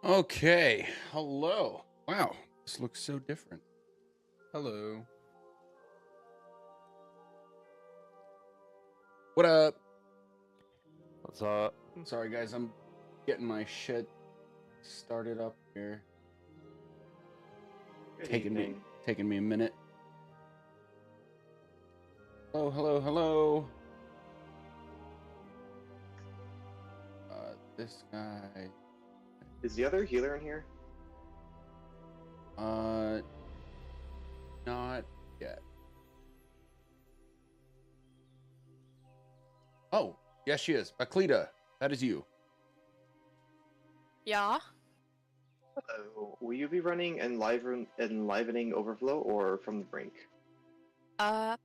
Okay, hello. Wow, this looks so different. Hello. What up? What's up? Sorry guys, I'm getting my shit started up here. Taking me a minute. Hello. This guy. Is the other healer in here? Not yet. Oh, yes, she is. Baklita, that is you. Yeah. Will you be running enlivening overflow or from the brink? I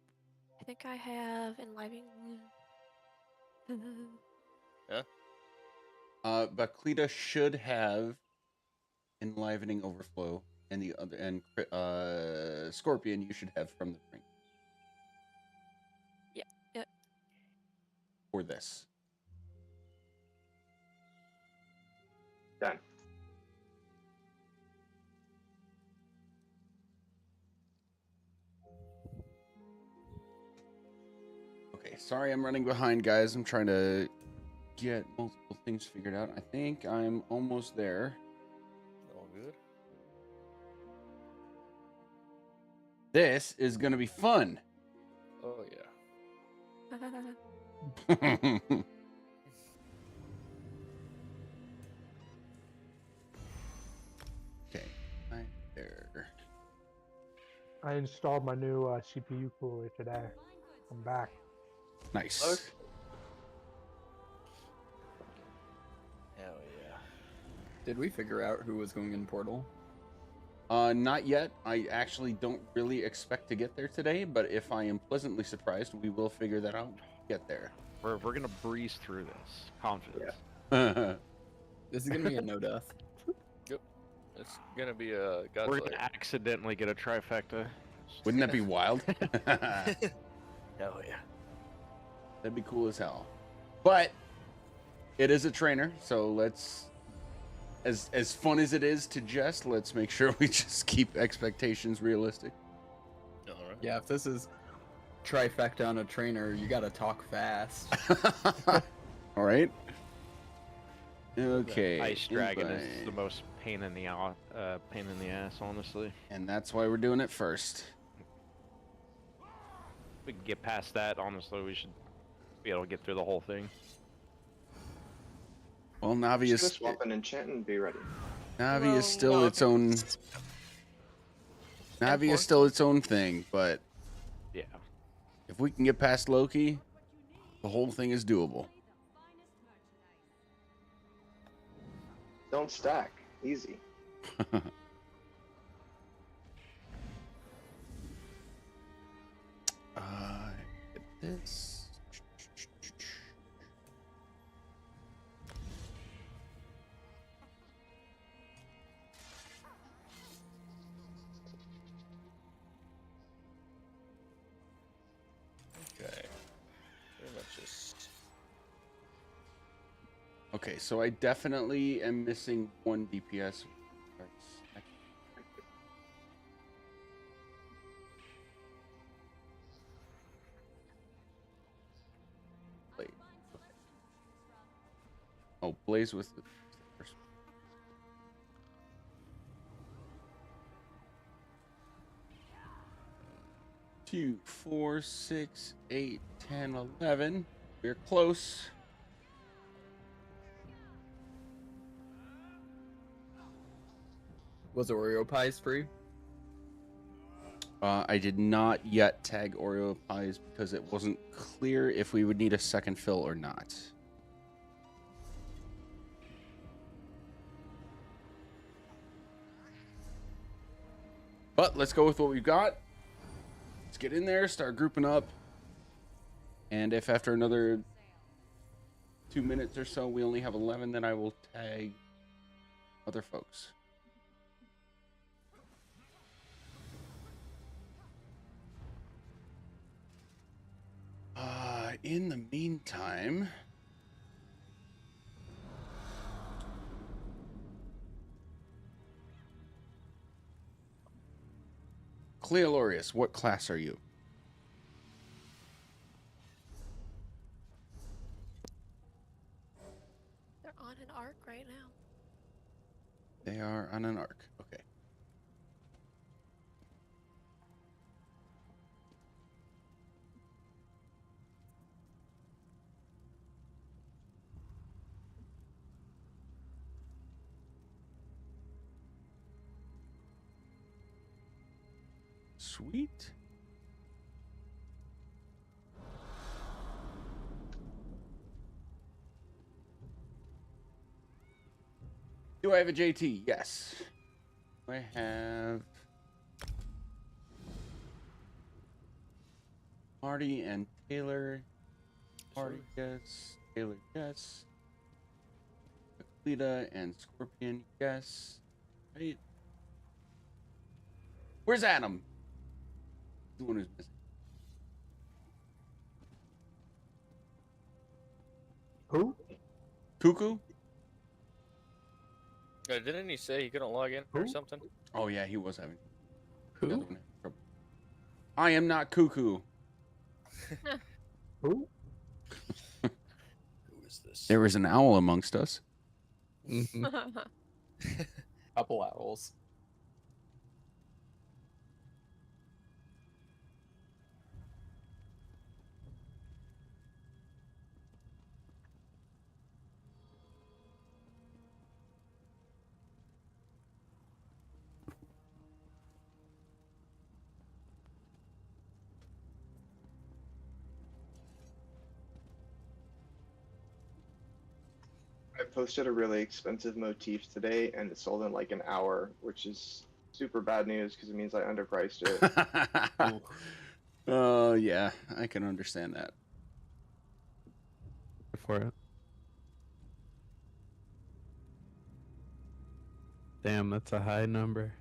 think I have enlivening. Baklita should have enlivening overflow, and the other and Scorpion you should have from the brink. Yeah. For this. Done. Okay, sorry I'm running behind, guys. I'm trying to get multiple things figured out. I think I'm almost there. All good. This is gonna be fun. Oh yeah. Okay, right there. I installed my new CPU cooler today. I'm back. Nice. Okay. Hell yeah. Did we figure out who was going in Portal? Not yet. I actually don't really expect to get there today, but if I am pleasantly surprised, we will figure that out. Get there. We're gonna breeze through this. Confidence. This is gonna be a no death. It's gonna be a We're god's gonna accidentally get a trifecta. Wouldn't that be wild? Hell yeah. That'd be cool as hell. But it is a trainer, so let's, as fun as it is to jest, let's make sure we just keep expectations realistic. All right. Yeah, if this is trifecta on a trainer, you gotta talk fast. All right. Okay. Ice Dragon is invite. the most pain in the ass, honestly. And that's why we're doing it first. If we can get past that, honestly, we should be able to get through the whole thing. Well, Navi Just is swap an enchant and be ready. Navi is still its own. Navi is still its own thing, but Yeah. if we can get past Loki, the whole thing is doable. Don't stack. Easy. Get this. Okay. Pretty much just. Okay, so I definitely am missing one DPS. Blade. Oh, Blaze was the first. 2, 4, 6, 8, 10, 11. We're close. Was Oreo Pies free? I did not yet tag Oreo Pies because it wasn't clear if we would need a second fill or not. But let's go with what we've got. Let's get in there, start grouping up. And if after another 2 minutes or so we only have 11, then I will tag other folks. In the meantime, Cleolorius, what class are you? They're on an arc right now. They are on an arc. Okay. Sweet. Do I have a JT? Yes. I have Marty and Taylor. Marty, yes. Taylor, yes. Aquita and Scorpion, yes. Right. Where's Adam? The one who's missing. Who? Cuckoo? Didn't he say he couldn't log in or Who? something? Oh yeah, he was having. Who? the other one had trouble. I am not Cuckoo. Who? Who is this? There is an owl amongst us. Mhm. Couple owls. I posted a really expensive motif today, and it sold in like an hour, which is super bad news because it means I underpriced it. Oh yeah, I can understand that. For it. Damn, that's a high number.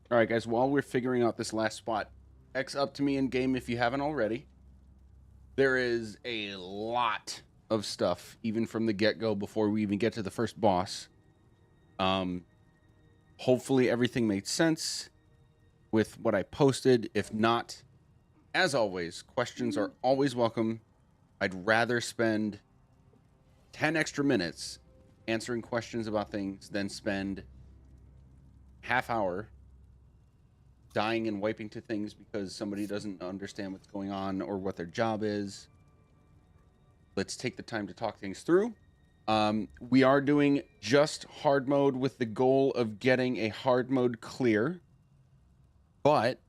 All right, guys, while we're figuring out this last spot, X up to me in game if you haven't already. There is a lot of stuff, even from the get-go, before we even get to the first boss. Hopefully everything made sense with what I posted. If not, as always, questions are always welcome. I'd rather spend 10 extra minutes answering questions about things than spend half hour dying and wiping to things because somebody doesn't understand what's going on or what their job is. Let's take the time to talk things through. We are doing just hard mode with the goal of getting a hard mode clear. But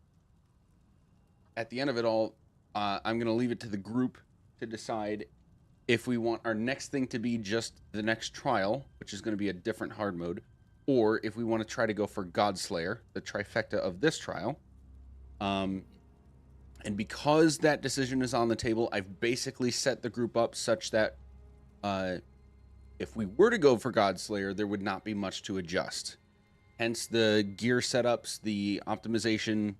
at the end of it all, I'm going to leave it to the group to decide if we want our next thing to be just the next trial, which is going to be a different hard mode, or if we want to try to go for Godslayer, the trifecta of this trial. And because that decision is on the table, I've basically set the group up such that if we were to go for Godslayer, there would not be much to adjust. Hence the gear setups, the optimization.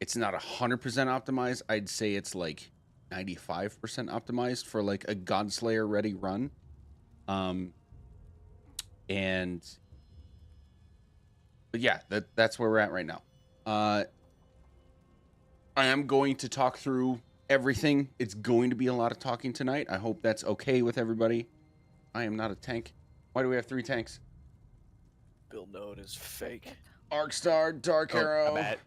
It's not 100% optimized. I'd say it's like 95% optimized for like a Godslayer ready run. But yeah, that's where we're at right now. I am going to talk through everything. It's going to be a lot of talking tonight. I hope that's okay with everybody. I am not a tank. Why do we have 3 tanks? Build node is fake. Arcstar, Dark Arrow, I bet.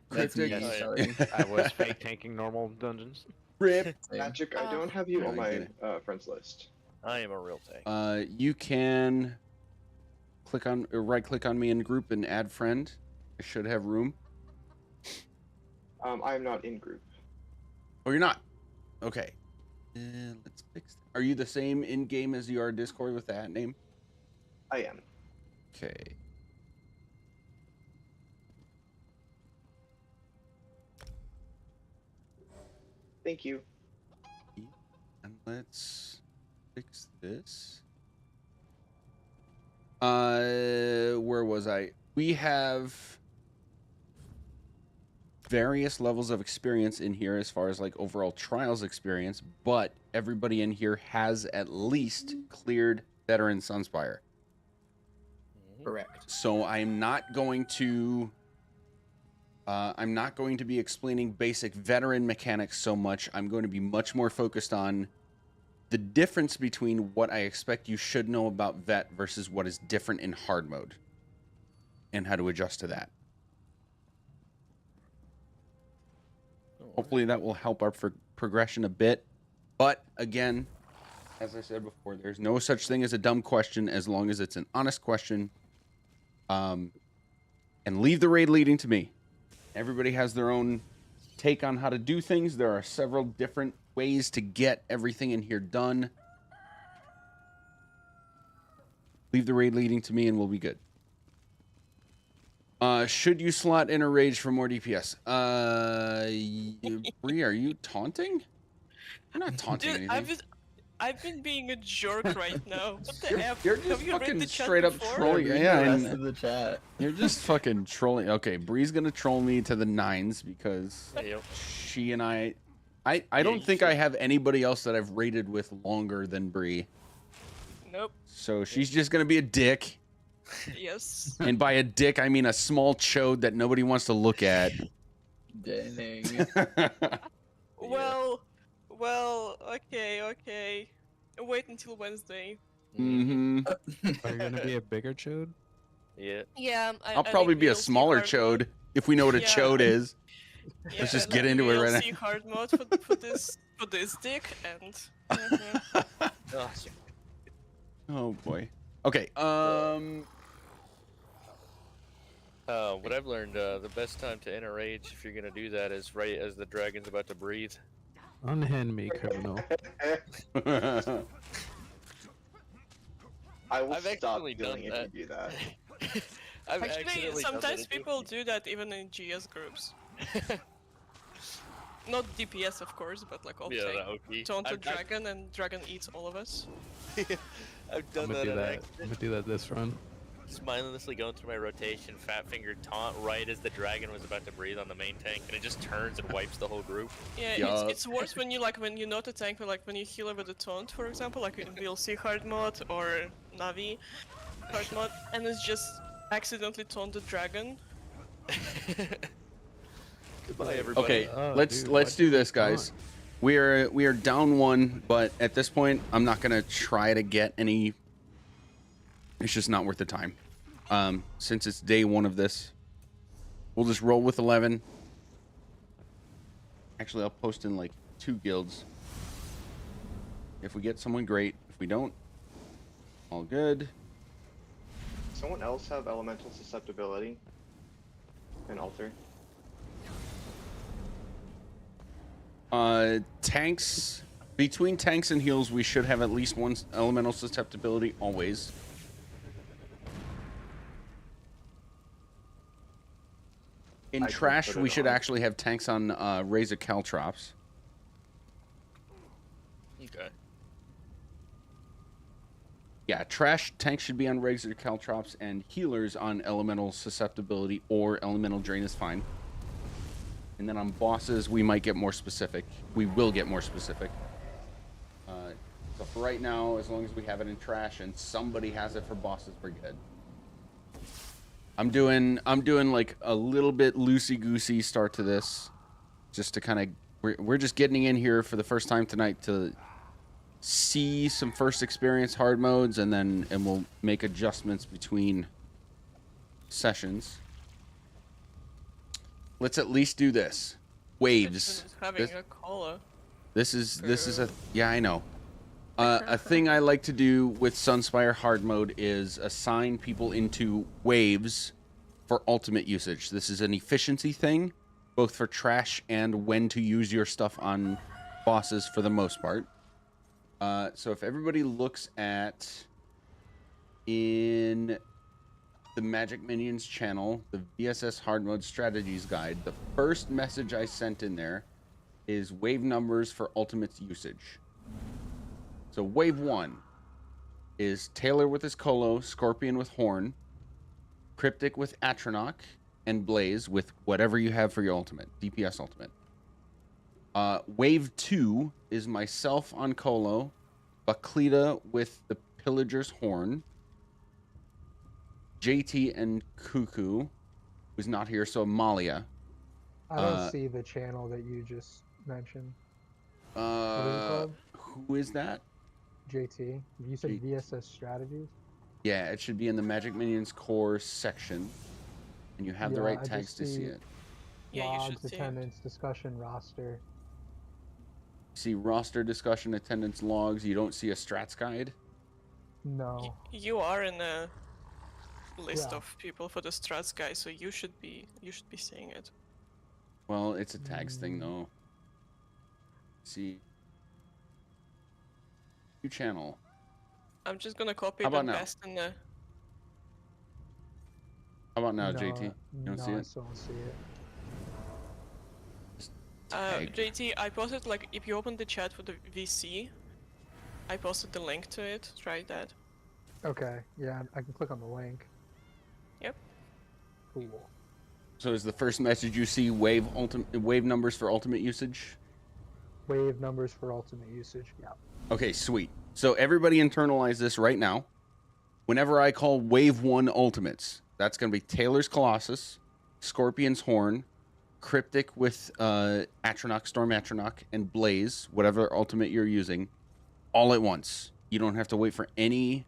That's me. Cryptic, Sorry. I was fake tanking normal dungeons. Rip. Magic, I don't have you on I my friends list. I am a real tank. You can click on right click on me in group and add friend. I should have room. I am not in group. Oh, you're not. Okay. Let's fix. Are you the same in game as you are Discord with that name? I am. Okay. Thank you. And let's fix this. Where was I? We have various levels of experience in here as far as like overall trials experience, but everybody in here has at least cleared veteran Sunspire. Correct. So I'm not going to be explaining basic veteran mechanics so much. I'm going to be much more focused on the difference between what I expect you should know about vet versus what is different in hard mode and how to adjust to that. Hopefully that will help our progression a bit. But again, as I said before, there's no such thing as a dumb question as long as it's an honest question. And leave the raid leading to me. Everybody has their own take on how to do things. There are several different ways to get everything in here done. Leave the raid leading to me and we'll be good. Should you slot in a rage for more DPS? Bree, are you taunting? I'm not taunting anything. I've been being a jerk right now. What the F? You're just Have you read fucking the chat straight up before? trolling. Read Yeah, the rest and of the chat. you're just fucking trolling. Okay, Bree's gonna troll me to the nines because Yep. she and I don't think I have anybody else that I've raided with longer than Bree. Nope. So she's just gonna be a dick. Yes. And by a dick, I mean a small chode that nobody wants to look at. Dang. Well, okay. Wait until Wednesday. Mm-hmm. Are you gonna be a bigger chode? Yeah. Yeah. I'll probably be a smaller chode if we know what a Yeah. chode is. Yeah, Let's just and get then into it right now. VLC hard mode for this dick and. Oh, Oh boy. Okay. what I've learned, the best time to enter rage, if you're gonna do that, is right as the dragon's about to breathe. Unhand me, criminal. I will I've stop actually doing done if you do that. I've Actually, accidentally done sometimes that. people do that even in GS groups. Not DPS, of course, but like Yeah, okay. the OP. Taunt a I've dragon and dragon eats all of us. I've done I'm gonna that do on that. accident. I'm gonna do that this run. Just mindlessly going through my rotation, fat finger taunt right as the dragon was about to breathe on the main tank, and it just turns and wipes the whole group. Yeah, Yup. it's worse when you not a tank, but like when you heal over the taunt, for example, like in VLC hard mode or Navi hard mode, and it's just accidentally taunt the dragon. Goodbye, everybody. Okay, Oh, let's dude, let's why'd do you this, keep going? guys. We are down one, but at this point, I'm not gonna try to get any. It's just not worth the time. Since it's day one of this, we'll just roll with 11. Actually, I'll post in like 2 guilds. If we get someone, great. If we don't, all good. Someone else have elemental susceptibility? An altar? Tanks, between tanks and heals, we should have at least one elemental susceptibility always. In I can trash, put we it should on. actually have tanks on Razor Caltrops. Okay. Yeah, trash tanks should be on Razor Caltrops, and healers on elemental susceptibility or elemental drain is fine. And then on bosses, we might get more specific. We will get more specific. So for right now, as long as we have it in trash and somebody has it for bosses, we're good. I'm doing like a little bit loosey-goosey start to this, just to kind of we're just getting in here for the first time tonight to see some first experience hard modes, and we'll make adjustments between sessions. Let's at least do this. Waves. Having This- a cola. This is a yeah, I know. A thing I like to do with Sunspire Hard Mode is assign people into waves for ultimate usage. This is an efficiency thing, both for trash and when to use your stuff on bosses for the most part. So if everybody looks at in the Magic Minions channel, the vSS Hard Mode Strategies Guide, the first message I sent in there is wave numbers for ultimate usage. So wave 1 is Taylor with his Colo, Scorpion with Horn, Cryptic with Atronach, and Blaze with whatever you have for your ultimate, DPS ultimate. Wave 2 is myself on Colo, Baklita with the Pillager's Horn, JT and Cuckoo, who's not here, so Amalia. I don't see the channel that you just mentioned. What is it called? Who is that? JT. You said vSS strategies? Yeah, it should be in the Magic Minions core section. And you have the right tags to see it. Yeah, you Logs, should see it. attendance, discussion, roster. See roster, discussion, attendance, logs. You don't see a strats guide? No. You are in a list Yeah. of people for the strats guy, so you should be seeing it. Well, it's a tags thing, though. See. New channel. I'm just gonna copy How the about now? best in the. How about now, No, JT? You don't no, see I it? still don't see it. Tag. JT, I posted, like, if you open the chat for the VC, I posted the link to it. Try that. Okay, yeah, I can click on the link. Yep. Cool. So is the first message you see wave numbers for ultimate usage? Wave numbers for ultimate usage. Yeah. Okay, sweet. So everybody internalize this right now. Whenever I call wave 1 ultimates, that's going to be Taylor's Colossus, Scorpion's Horn, Cryptic with Atronach, Storm Atronach, and Blaze, whatever ultimate you're using, all at once. You don't have to wait for any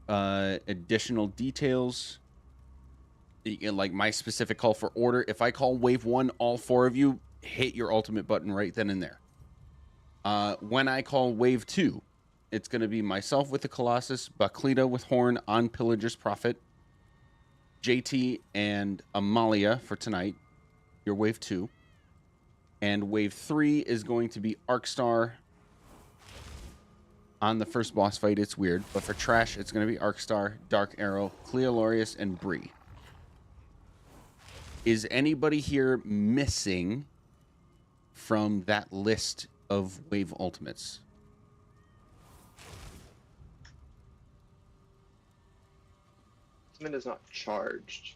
additional details. Like my specific call for order. If I call wave 1, all 4 of you hit your ultimate button right then and there. When I call wave 2, it's going to be myself with the Colossus, Baklita with Horn on Pillager's Prophet, JT and Amalia for tonight, your wave 2. And wave 3 is going to be Arcstar on the first boss fight. It's weird, but for trash, it's going to be Arcstar, Dark Arrow, Cleolorius, and Bree. Is anybody here missing from that list of wave ultimates? Ultimate is not charged.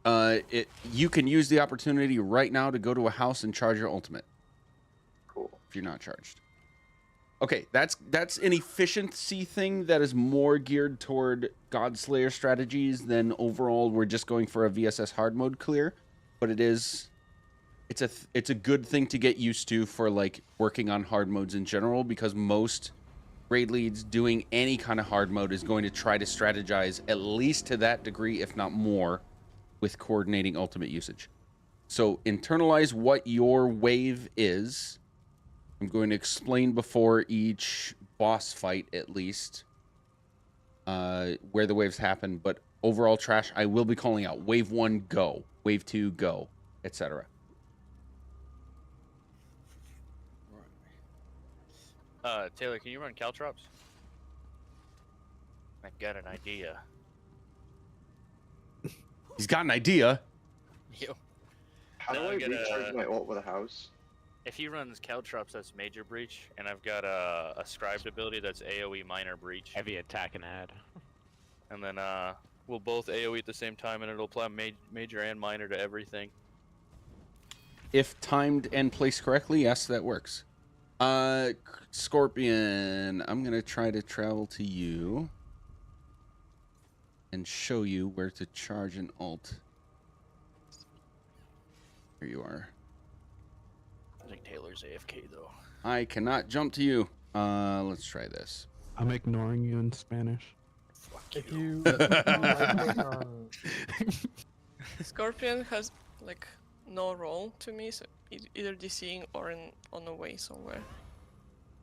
You can use the opportunity right now to go to a house and charge your ultimate Cool. if you're not charged. Okay, that's an efficiency thing that is more geared toward Godslayer strategies than overall we're just going for a vSS hard mode clear, but it's a good thing to get used to for like working on hard modes in general, because most raid leads doing any kind of hard mode is going to try to strategize at least to that degree, if not more, with coordinating ultimate usage. So internalize what your wave is. I'm going to explain before each boss fight, at least, where the waves happen. But overall trash, I will be calling out wave 1, go. Wave 2, go, etc. Taylor, can you run caltrops? I've got an idea. He's got an idea. Yo. How do No, I I get recharge a- my ult with a house? If he runs caltrops, that's major breach, and I've got a scribed ability that's AoE minor breach. Heavy attack and add. And then we'll both AoE at the same time, and it'll apply major and minor to everything. If timed and placed correctly, yes, that works. Scorpion, I'm going to try to travel to you and show you where to charge an ult. Here you are. I think Taylor's AFK, though. I cannot jump to you. Let's try this. I'm ignoring you in Spanish. Fuck If you. you right click on Scorpion has like no role to me, so either DCing or on the way somewhere.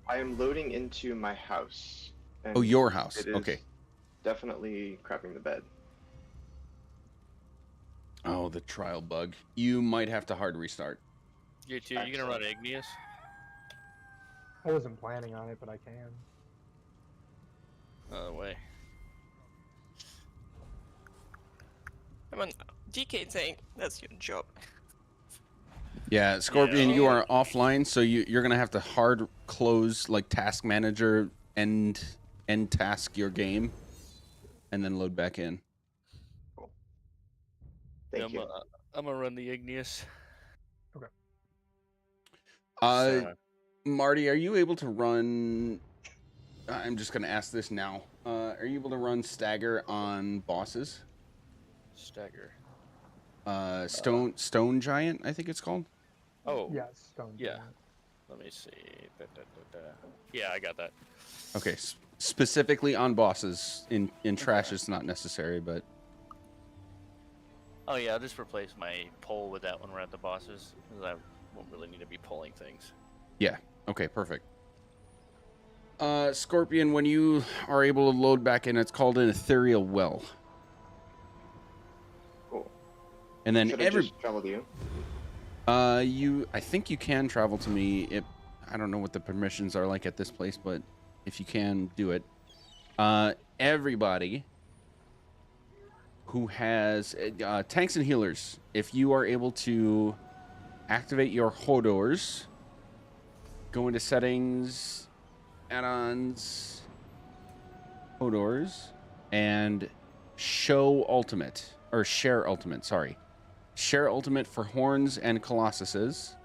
I am loading into my house. And Oh, your house. it is Okay. Definitely crapping the bed. Oh, the trial bug. You might have to hard restart. You too. You gonna run Igneous? I wasn't planning on it, but I can. Other way. I mean, DK tank, that's your job. Yeah, Scorpion, Yeah. you are offline, so you're going to have to hard close, like, Task Manager and task your game, and then load back in. Thank you. I'm gonna run the Igneous. Marty, are you able to run? I'm just gonna ask this now. Are you able to run stagger on bosses? Stagger. Stone Giant, I think it's called. Oh. Yes, stone. Yeah. giant. Let me see. Yeah, I got that. Okay, specifically on bosses. In trash, it's not necessary, but Oh yeah, I'll just replace my pole with that when we're at the bosses, because I won't really need to be pulling things. yeah. Okay, perfect. Scorpion, when you are able to load back in, it's called an ethereal well. Cool. And then Should I just travel to you? I think you can travel to me. I don't know what the permissions are like at this place, but if you can, do it. Everybody who has tanks and healers, if you are able to activate your Hodors, go into settings, add-ons, Hodors, and show ultimate, or share ultimate, sorry. Share ultimate for Horns and Colossuses,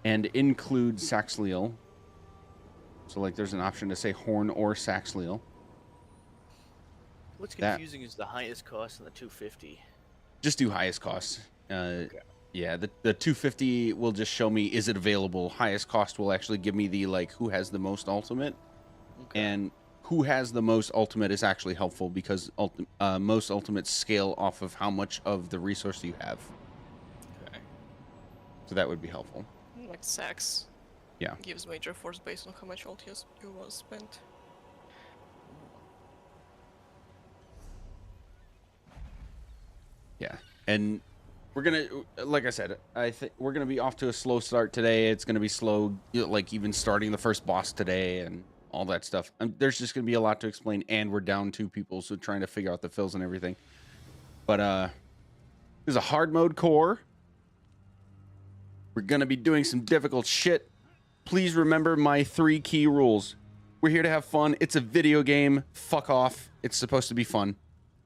and include Saxleal. So, like, there's an option to say Horn or Saxleal. What's confusing is the highest cost and the 250. Just do highest cost. Yeah, the 250 will just show me, is it available? Highest cost will actually give me the, like, who has the most ultimate. Okay. And who has the most ultimate is actually helpful because most ultimates scale off of how much of the resource you have. Okay. So that would be helpful. Like Sax. Yeah. Gives major force based on how much ult you was spent. Yeah. And we're going to, like I said, I think we're going to be off to a slow start today. It's going to be slow, like even starting the first boss today and all that stuff. There's just going to be a lot to explain, and we're down 2 people, so trying to figure out the fills and everything. But there's a hard mode core. We're going to be doing some difficult shit. Please remember my 3 key rules. We're here to have fun. It's a video game. Fuck off. It's supposed to be fun.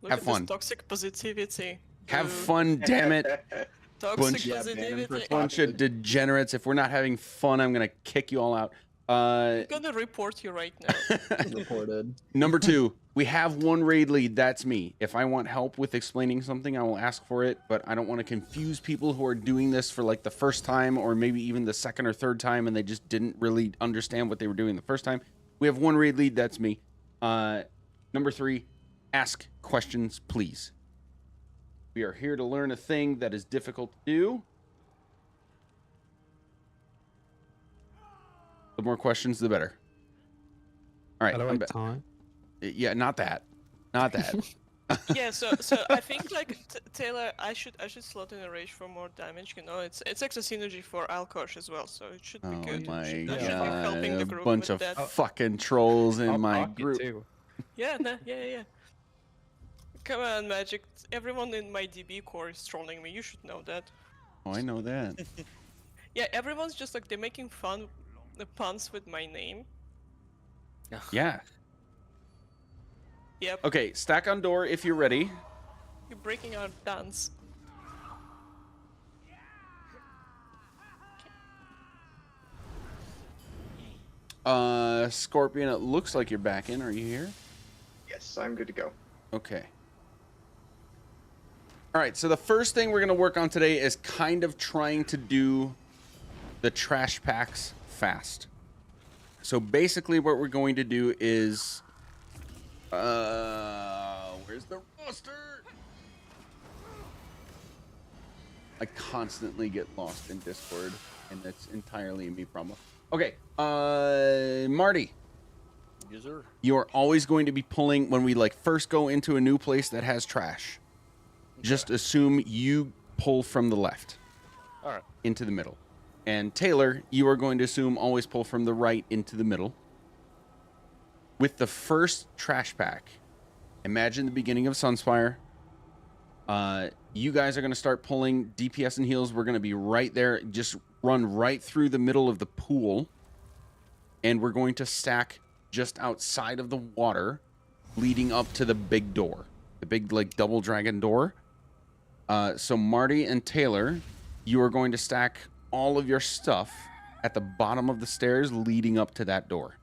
Look Have at fun. This toxic positivity. Have Boo. fun, damn it. Toxic Yeah, positivity. Bunch of degenerates. If we're not having fun, I'm going to kick you all out. I'm gonna report you right now. Reported. Number 2, we have 1 raid lead. That's me. If I want help with explaining something, I will ask for it, but I don't want to confuse people who are doing this for like the first time or maybe even the second or third time and they just didn't really understand what they were doing the first time. We have 1 raid lead. That's me. Number 3, ask questions, please. We are here to learn a thing that is difficult to do. The more questions, the better. All right. How do I I'm back. time? Yeah, not that. Not that. Yeah, so I think like Taylor, I should slot in a rage for more damage. You know, it's extra synergy for Alkosh as well, so it should be Oh good. my I should be god! helping the A group bunch with of that. fucking trolls in I'll my talk you group. too. Yeah, no, yeah. Come on, Magic. Everyone in my DB core is trolling me. You should know that. Oh, I know that. Yeah, everyone's just like they're making fun, the puns with my name. Yeah. Yep. Okay, stack on door if you're ready. You're breaking our dance. Scorpion, it looks like you're back in. Are you here? Yes, I'm good to go. Okay. All right, so the first thing we're going to work on today is kind of trying to do the trash packs fast. So basically what we're going to do is... where's the roster? I constantly get lost in Discord, and that's entirely a me problem. Okay, Marty. Yes, sir. You're always going to be pulling when we like first go into a new place that has trash. Just assume you pull from the left. All right. Into the middle. And Taylor, you are going to assume always pull from the right into the middle. With the first trash pack, imagine the beginning of Sunspire. You guys are going to start pulling DPS and heals. We're going to be right there. Just run right through the middle of the pool. And we're going to stack just outside of the water, leading up to the big door. The big, like, double dragon door. So Marty and Taylor, you are going to stack all of your stuff at the bottom of the stairs leading up to that door.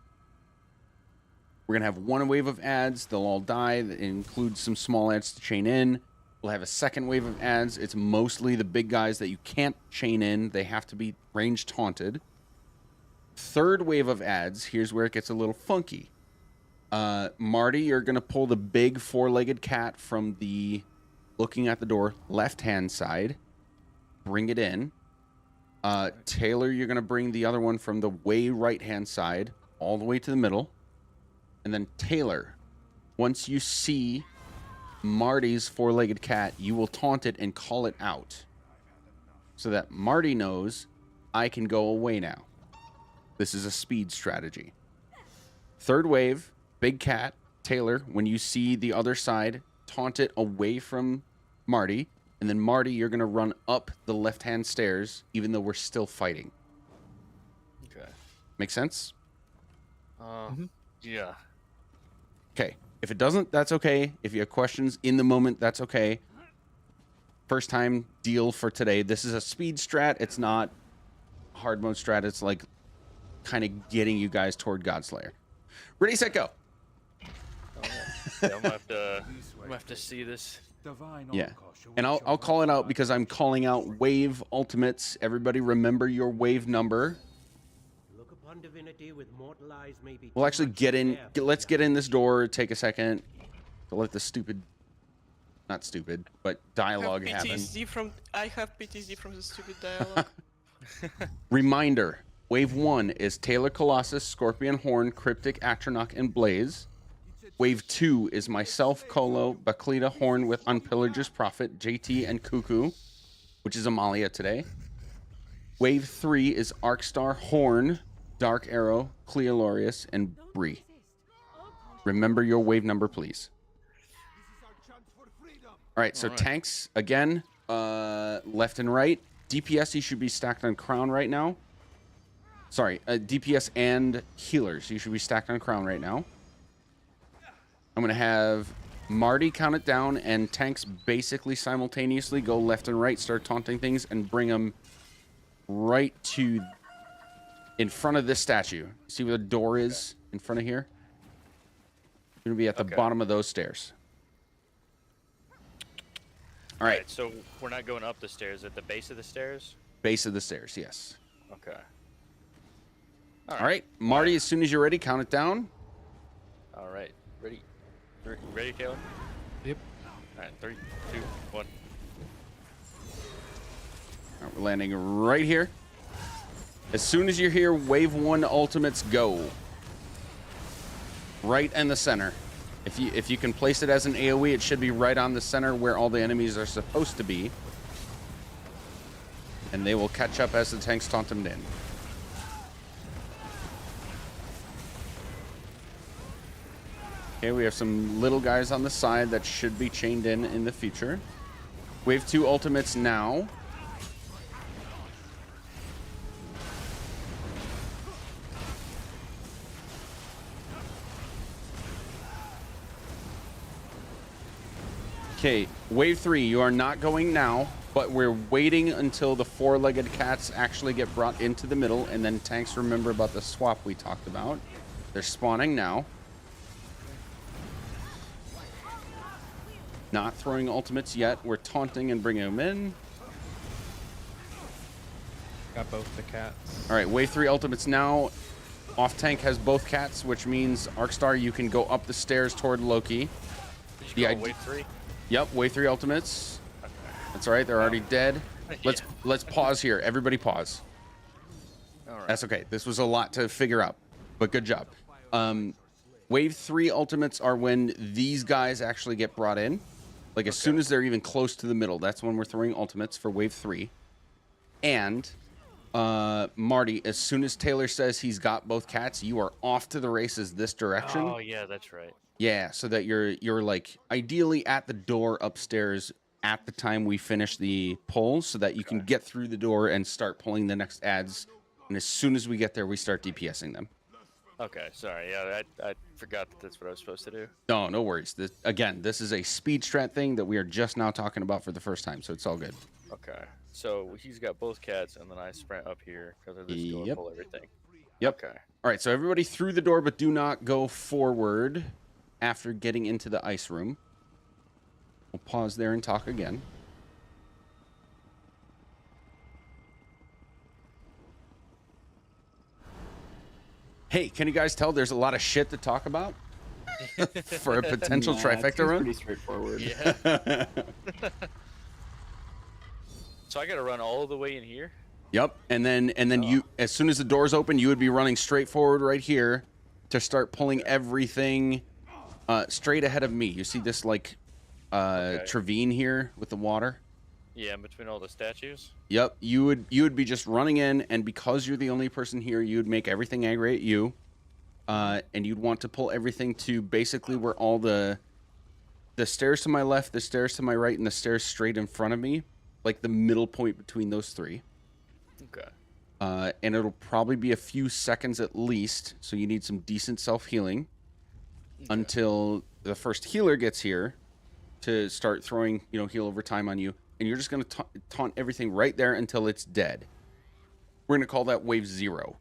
We're going to have one wave of adds. They'll all die. That includes some small adds to chain in. We'll have a second wave of adds. It's mostly the big guys that you can't chain in. They have to be range taunted. Third wave of adds. Here's where it gets a little funky. Marty, you're going to pull the big four-legged cat from the, looking at the door, left-hand side. Bring it in. Taylor, you're going to bring the other one from the way right-hand side all the way to the middle. And then Taylor, once you see Marty's four-legged cat, you will taunt it and call it out so that Marty knows I can go away now. This is a speed strategy. Third wave, big cat, Taylor, when you see the other side, taunt it away from Marty. And then Marty, you're going to run up the left-hand stairs, even though we're still fighting. Okay. Make sense? Yeah. Okay. If it doesn't, that's okay. If you have questions in the moment, that's okay. First time deal for today. This is a speed strat. It's not hard mode strat. It's like kind of getting you guys toward Godslayer. Ready, set, go. Oh, yeah. I'm gonna have to see this. Yeah. And I'll call it out because I'm calling out wave ultimates. Everybody remember your wave number. We'll actually get in. Let's get in this door. Take a second to let the stupid, not stupid, but dialogue happen. I have PTSD from the stupid dialogue. Reminder. Wave 1 is Taylor Colossus, Scorpion Horn, Cryptic, Atronach, and Blaze. Wave 2 is myself, Colo, Baklita, Horn with Unpillager's Prophet, JT, and Cuckoo, which is Amalia today. Wave 3 is Arcstar, Horn, Dark Arrow, Cleolorius, and Bree. Remember your wave number, please. All right, so tanks, again, left and right. DPS, you should be stacked on Crown right now. Sorry, DPS and healers, you should be stacked on Crown right now. I'm going to have Marty count it down, and tanks basically simultaneously go left and right, start taunting things, and bring them right to in front of this statue. See where the door is in front of here? You're going to be at the bottom of those stairs. All right. So we're not going up the stairs, at the base of the stairs? Base of the stairs, yes. Okay. All right. Marty, as soon as you're ready, count it down. All right. Ready? Ready, Taylor? Yep. All right, 3, 2, 1. All right, we're landing right here. As soon as you're here, wave 1 ultimates go. Right in the center. If you can place it as an AoE, it should be right on the center where all the enemies are supposed to be. And they will catch up as the tanks taunt them in. Okay, we have some little guys on the side that should be chained in the future. Wave 2 ultimates now. Okay, wave 3, you are not going now, but we're waiting until the four-legged cats actually get brought into the middle, and then tanks remember about the swap we talked about. They're spawning now. Not throwing ultimates yet. We're taunting and bringing them in. Got both the cats. All right, wave 3 ultimates now. Off tank has both cats, which means Arcstar, you can go up the stairs toward Loki. Did you call wave 3? Yep, wave 3 ultimates. Okay. That's all right. They're already dead. Let's pause here. Everybody pause. All right. That's okay. This was a lot to figure out, but good job. Wave 3 ultimates are when these guys actually get brought in. Like as soon as they're even close to the middle, that's when we're throwing ultimates for wave 3. And Marty, as soon as Taylor says he's got both cats, you are off to the races this direction. Oh yeah, that's right. Yeah, so that you're like ideally at the door upstairs at the time we finish the pull, so that you can get through the door and start pulling the next ads. And as soon as we get there, we start DPSing them. Okay, sorry. Yeah, I forgot that that's what I was supposed to do. No, no worries. This is a speed strat thing that we are just now talking about for the first time, so it's all good. Okay, so he's got both cats, and then I sprint up here because I just go and pull everything. Yep. Okay. All right, so everybody through the door, but do not go forward after getting into the ice room. We'll pause there and talk again. Hey, can you guys tell there's a lot of shit to talk about for a potential trifecta run? Pretty straightforward. Yeah. So I got to run all the way in here. Yep, and then you, as soon as the doors open, you would be running straight forward right here to start pulling everything straight ahead of me. You see this like Trevine here with the water? Yeah, in between all the statues. Yep, you would be just running in, and because you're the only person here, you would make everything aggravate you, and you'd want to pull everything to basically where all the stairs to my left, the stairs to my right, and the stairs straight in front of me, like the middle point between those three. Okay. And it'll probably be a few seconds at least, so you need some decent self-healing until the first healer gets here to start throwing, heal over time on you. And you're just going to taunt everything right there until it's dead. We're going to call that wave 0.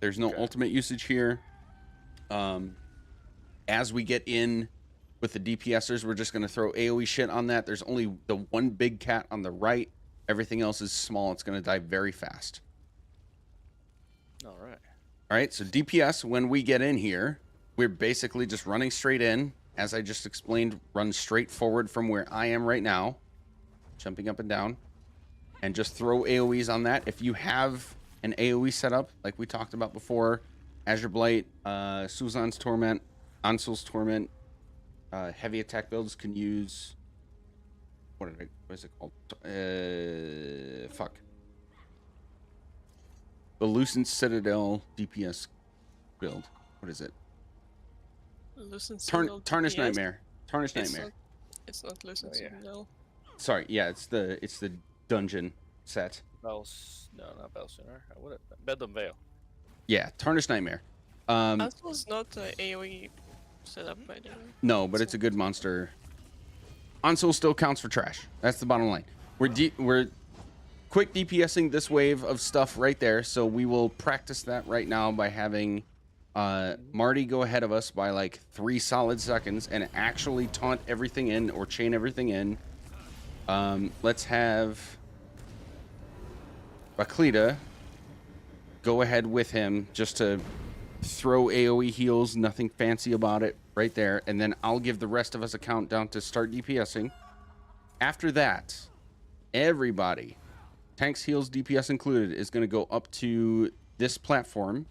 There's no ultimate usage here. As we get in with the DPSers, we're just going to throw AoE shit on that. There's only the one big cat on the right. Everything else is small. It's going to die very fast. All right. All right, so DPS, when we get in here, we're basically just running straight in. As I just explained, run straight forward from where I am right now. Jumping up and down, and just throw AoEs on that. If you have an AoE setup, like we talked about before, Azure Blight, Suzanne's Torment, Ansel's Torment, heavy attack builds can use, what is it called? Fuck. The Lucent Citadel DPS build. What is it? Tarnished Nightmare. Tarnished Nightmare. It's not Lucent Citadel. Sorry, yeah, it's the dungeon set. No, not Belsunar. What? Bedlam Vale. Yeah, Tarnished Nightmare. Ansel's not AoE setup, by the way. No, but it's a good monster. Ansel still counts for trash. That's the bottom line. We're quick DPSing this wave of stuff right there, so we will practice that right now by having Marty go ahead of us by like 3 solid seconds and actually taunt everything in or chain everything in. Let's have Baklita go ahead with him just to throw AoE heals, nothing fancy about it right there, and then I'll give the rest of us a countdown to start DPSing. After that, everybody, tanks, heals, DPS included, is going to go up to this platform,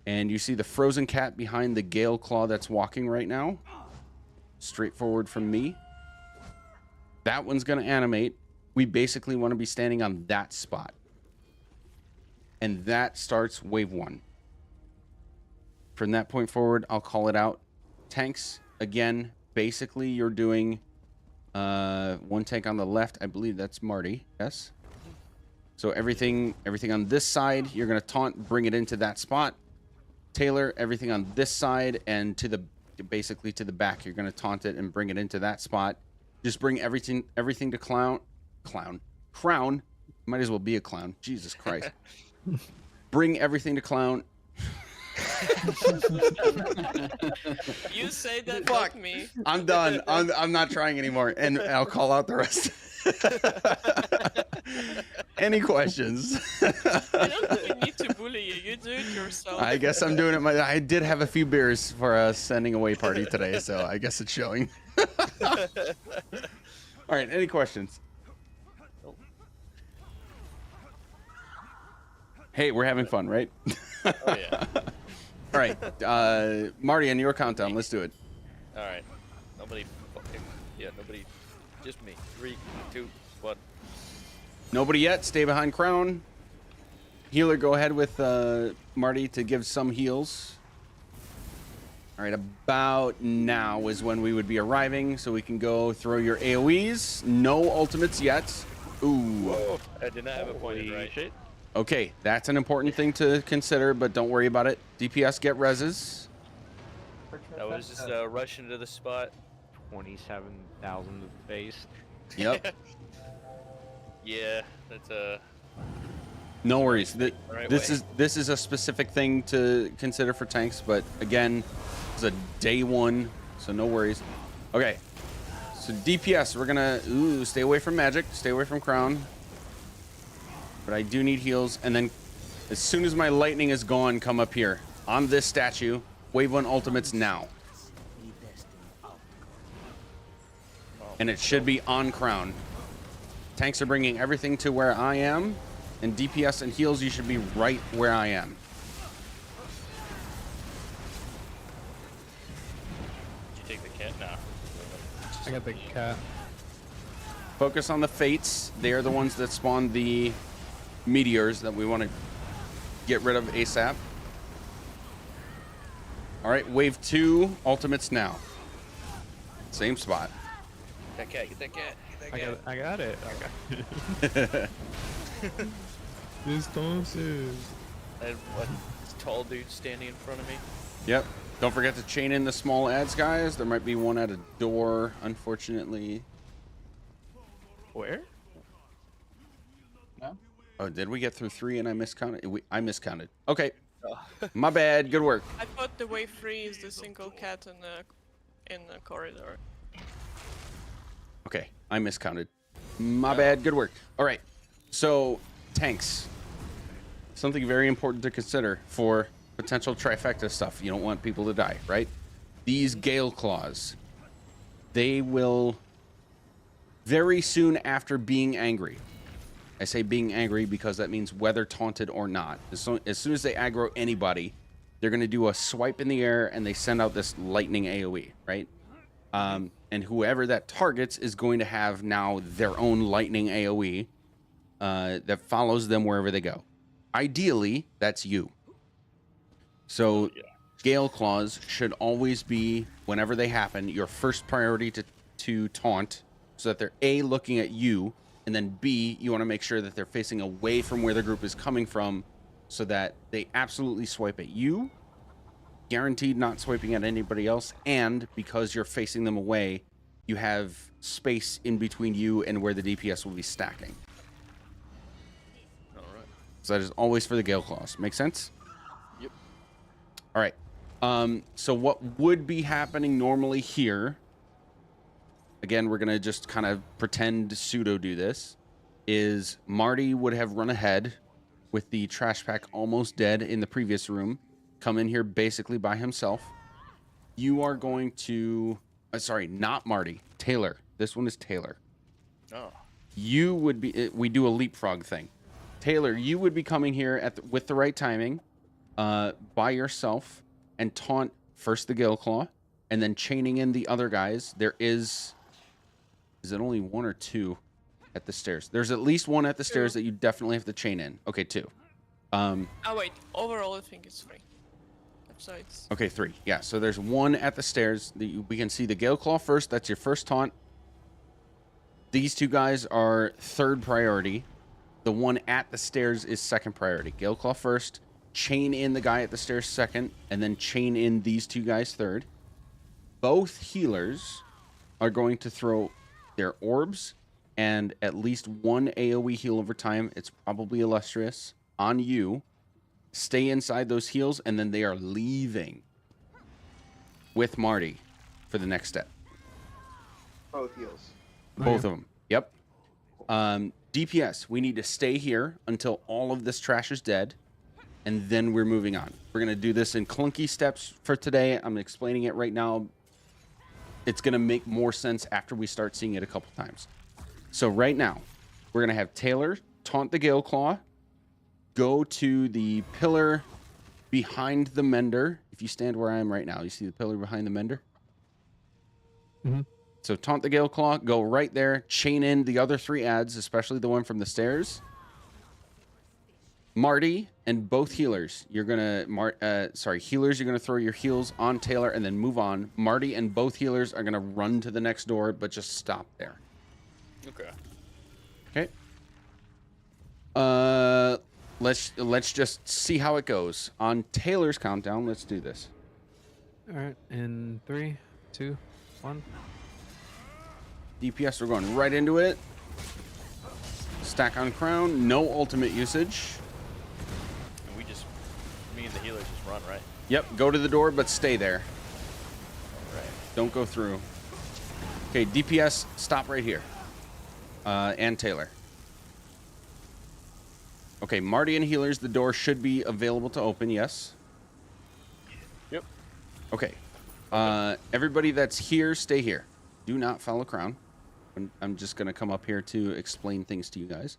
and you see the frozen cat behind the Gale Claw that's walking right now, straight forward from me. That one's going to animate. We basically want to be standing on that spot. And that starts wave 1. From that point forward, I'll call it out. Tanks, again, basically you're doing one tank on the left. I believe that's Marty. Yes? So everything on this side, you're going to taunt, bring it into that spot. Taylor, everything on this side and basically to the back, you're going to taunt it and bring it into that spot. Just bring everything to crown. Might as well be a clown. Jesus Christ. Bring everything to clown. You say that, Fuck. not me. I'm done. I'm not trying anymore. And I'll call out the rest. Any questions? I don't even need to bully you. You do it yourself. I guess I'm doing it. I did have a few beers for a sending away party today, so I guess it's showing. All right. Any questions? Hey, we're having fun, right? Oh yeah. All right, Marty, on your countdown, let's do it. All right. Nobody. Nobody. Just me. 3, 2, 1. Nobody yet. Stay behind crown. Healer, go ahead with Marty to give some heals. All right, about now is when we would be arriving, so we can go throw your AoEs. No ultimates yet. Ooh. Whoa, I did not have a point in right. Shit. Okay, that's an important thing to consider, but don't worry about it. DPS get reses. That was just rush into the spot. 27,000 to the face. Yep. Yeah, that's No worries. Right This way. is a specific thing to consider for tanks, but again, it's a day one, so no worries. Okay. So DPS, we're gonna stay away from magic, stay away from crown. But I do need heals, and then as soon as my lightning is gone, come up here on this statue. Wave 1 ultimates now. And it should be on crown. Tanks are bringing everything to where I am, and DPS and heals, you should be right where I am. Did you take the cat? No. I got the cat. Focus on the fates. They are the ones that spawn the meteors that we want to get rid of ASAP. All right, wave 2 ultimates now. Same spot. That cat, get that cat. Get that I cat. got it. Entonces. And what? This tall dude standing in front of me. Yep. Don't forget to chain in the small ads, guys. There might be one at a door, unfortunately. Where? Oh, did we get through 3 and I miscounted? I miscounted. Okay. My bad. Good work. I thought the wave 3 is the single cat in the corridor. Okay. I miscounted. My bad. Good work. All right. So, tanks. Something very important to consider for potential trifecta stuff. You don't want people to die, right? These Gale Claws. They will very soon after being angry. I say being angry because that means whether taunted or not. As soon as they aggro anybody, they're going to do a swipe in the air and they send out this lightning AoE, right? And whoever that targets is going to have now their own lightning AoE that follows them wherever they go. Ideally, that's you. So Gale Claws should always be, whenever they happen, your first priority to taunt so that they're A, looking at you, and then B, you want to make sure that they're facing away from where the group is coming from so that they absolutely swipe at you, guaranteed not swiping at anybody else, and because you're facing them away, you have space in between you and where the DPS will be stacking. All right. So that is always for the Gale Claws. Make sense? Yep. All right. So what would be happening normally here, again, we're going to just kind of pretend pseudo do this, is Marty would have run ahead with the trash pack almost dead in the previous room, come in here basically by himself. You are going to... sorry, not Marty. Taylor. This one is Taylor. Oh. You would be... we do a leapfrog thing. Taylor, you would be coming here with the right timing by yourself and taunt first the Gale Claw and then chaining in the other guys. There is... Is it only 1 or 2 at the stairs? There's at least 1 at the stairs that you definitely have to chain in. Okay, 2. Oh wait, overall I think it's 3. Besides. Okay, 3. Yeah, so there's 1 at the stairs. We can see the Gale Claw first. That's your first taunt. These 2 guys are third priority. The one at the stairs is second priority. Gale Claw first, chain in the guy at the stairs second, and then chain in these 2 guys third. Both healers are going to throw their orbs and at least 1 AoE heal over time. It's probably illustrious on you. Stay inside those heals, and then they are leaving with Marty for the next step. Both heals. Both of them. Yep. DPS, we need to stay here until all of this trash is dead, and then we're moving on. We're going to do this in clunky steps for today. I'm explaining it right now. It's going to make more sense after we start seeing it a couple times. So right now, we're going to have Taylor taunt the Gale Claw, go to the pillar behind the Mender. If you stand where I am right now, you see the pillar behind the Mender? Mm-hmm. So taunt the Gale Claw, go right there, chain in the other 3 ads, especially the one from the stairs. Marty and both healers, you're gonna healers, you're gonna throw your heals on Taylor and then move on. Marty and both healers are gonna run to the next door, but just stop there. Okay. Okay. let's just see how it goes. On Taylor's countdown, let's do this. All right, in 3, 2, 1. DPS, we're going right into it. Stack on crown, no ultimate usage. And me and the healers just run, right? Yep, go to the door, but stay there. Right. Don't go through. Okay, DPS, stop right here. And Taylor. Okay, Marty and healers, the door should be available to open, yes? Yep. Okay. Everybody that's here, stay here. Do not follow crown. I'm just going to come up here to explain things to you guys.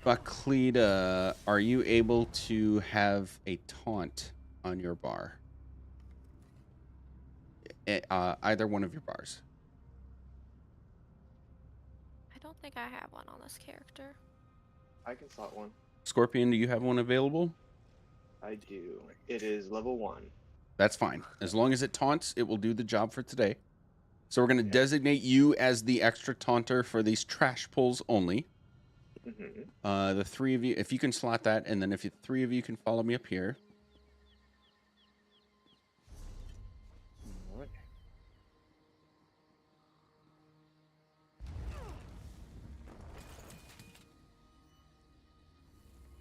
Baklita, are you able to have a taunt on your bar? Either one of your bars. I don't think I have one on this character. I can slot one. Scorpion, do you have one available? I do. It is level 1. That's fine. As long as it taunts, it will do the job for today. So we're going to designate you as the extra taunter for these trash pulls only. Mm-hmm. The 3 of you, if you can slot that, and then if the 3 of you can follow me up here.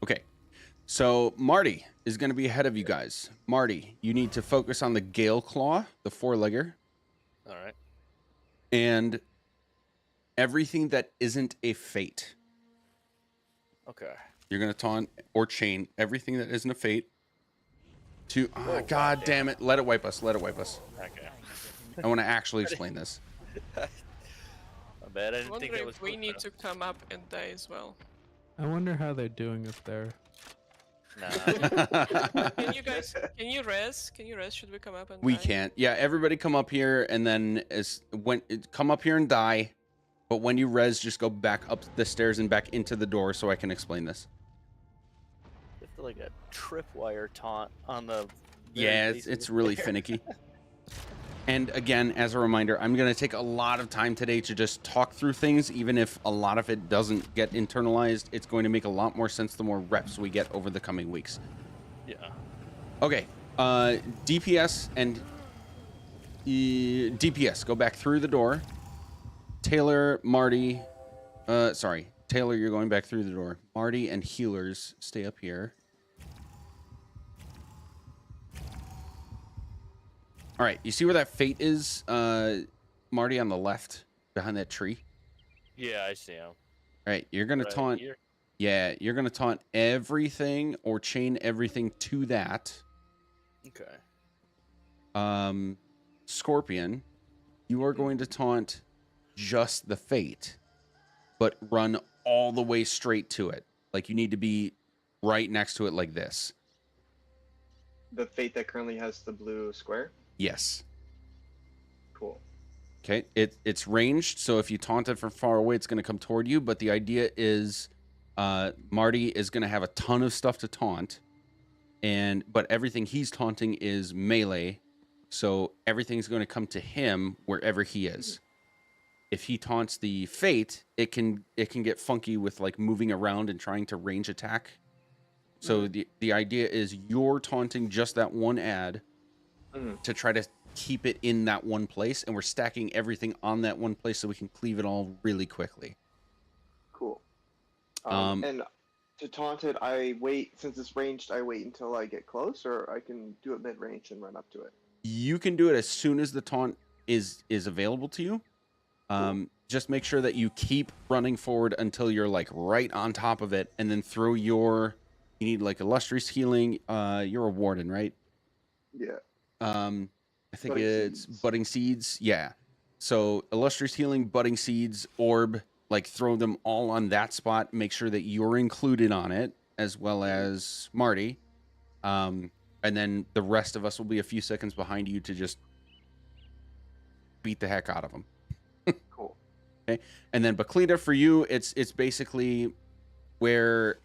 Okay. So Marty is going to be ahead of you guys. Marty, you need to focus on the Gale Claw, the 4-legger. All right. And everything that isn't a fate. Okay. You're going to taunt or chain everything that isn't a fate to... Oh, God damn it. Let it wipe us. Let it wipe us. Okay. I want to actually explain this. My bad. I I didn't wonder think that if was. we need to come up and die as well. I wonder how they're doing up there. Nah. Can you res? Can you res? Should we come up and We die? can't. Yeah, everybody come up here and then come up here and die. But when you res, just go back up the stairs and back into the door so I can explain this. It's like a tripwire taunt on the. Yeah, it's really finicky. And again, as a reminder, I'm going to take a lot of time today to just talk through things. Even if a lot of it doesn't get internalized, it's going to make a lot more sense the more reps we get over the coming weeks. Yeah. Okay. DPS and DPS, go back through the door. Taylor, Marty, sorry. Taylor, you're going back through the door. Marty and healers, stay up here. All right, you see where that fate is, Marty, on the left, behind that tree? Yeah, I see him. All right, you're going to taunt... Here? Yeah, you're going to taunt everything or chain everything to that. Okay. Scorpion, you are going to taunt just the fate, but run all the way straight to it. Like, you need to be right next to it like this. The fate that currently has the blue square? Yes. Cool. Okay, it's ranged, so if you taunt it from far away, it's going to come toward you, but the idea is Marty is going to have a ton of stuff to taunt, but everything he's taunting is melee, so everything's going to come to him wherever he is. If he taunts the fate, it can get funky with like moving around and trying to range attack. So the idea is you're taunting just that one ad to try to keep it in that one place, and we're stacking everything on that one place so we can cleave it all really quickly. Cool. And to taunt it, I wait, since it's ranged, I wait until I get close, or I can do it mid-range and run up to it? You can do it as soon as the taunt is available to you. Just make sure that you keep running forward until you're like right on top of it, and then throw your... You need like illustrious healing. You're a warden, right? Yeah. I think it's budding seeds. Yeah. So illustrious healing, budding seeds, orb, like throw them all on that spot. Make sure that you're included on it, as well as Marty. And then the rest of us will be a few seconds behind you to just beat the heck out of them. Cool. Okay. And then Baklita, for you, it's basically where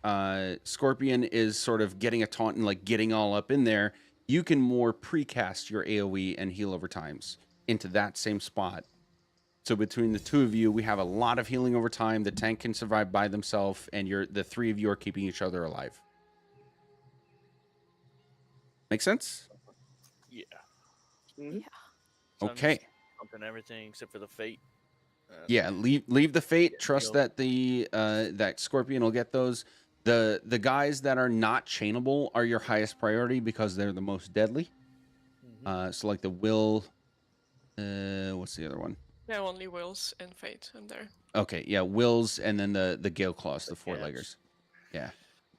Scorpion is sort of getting a taunt and like getting all up in there. You can more precast your AoE and heal over times into that same spot So between the two of you, we have a lot of healing over time. The tank can survive by themselves, and the three of you are keeping each other alive. Make sense? Yeah. Mhm. So I'm Okay. just pumping everything except for the fate. Yeah, leave the fate. Trust healed. that that Scorpion will get those. The guys that are not chainable are your highest priority because they're the most deadly. So like the will. What's the other one? Yeah, only wills and fate in there. Okay, yeah, wills, and then the Gale Claws, the four Yes. leggers. Yeah.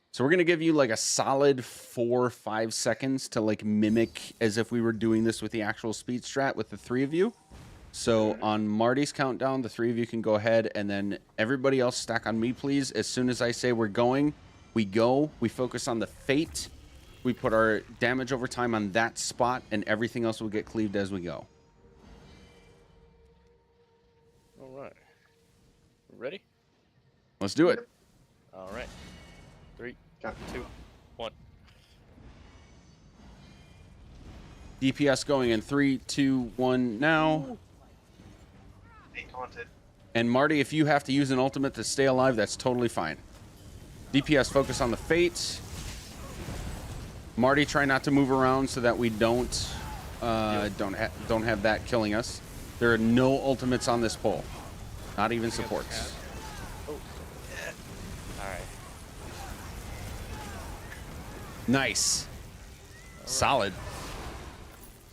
So we're gonna give you like a solid 4-5 seconds to like mimic as if we were doing this with the actual speed strat with the three of you. So on Marty's countdown, the three of you can go ahead, and then everybody else stack on me, please. As soon as I say we're going, we go. We focus on the fate. We put our damage over time on that spot, and everything else will get cleaved as we go. All right. Ready? Let's do it. All right. 3, Got 2, 1. DPS going in 3, 2, 1 now. Hey, taunted. And Marty, if you have to use an ultimate to stay alive, that's totally fine. DPS focus on the fate. Marty, try not to move around so that we don't have that killing us. There are no ultimates on this pole, not even supports. Oh. All right. Nice, solid.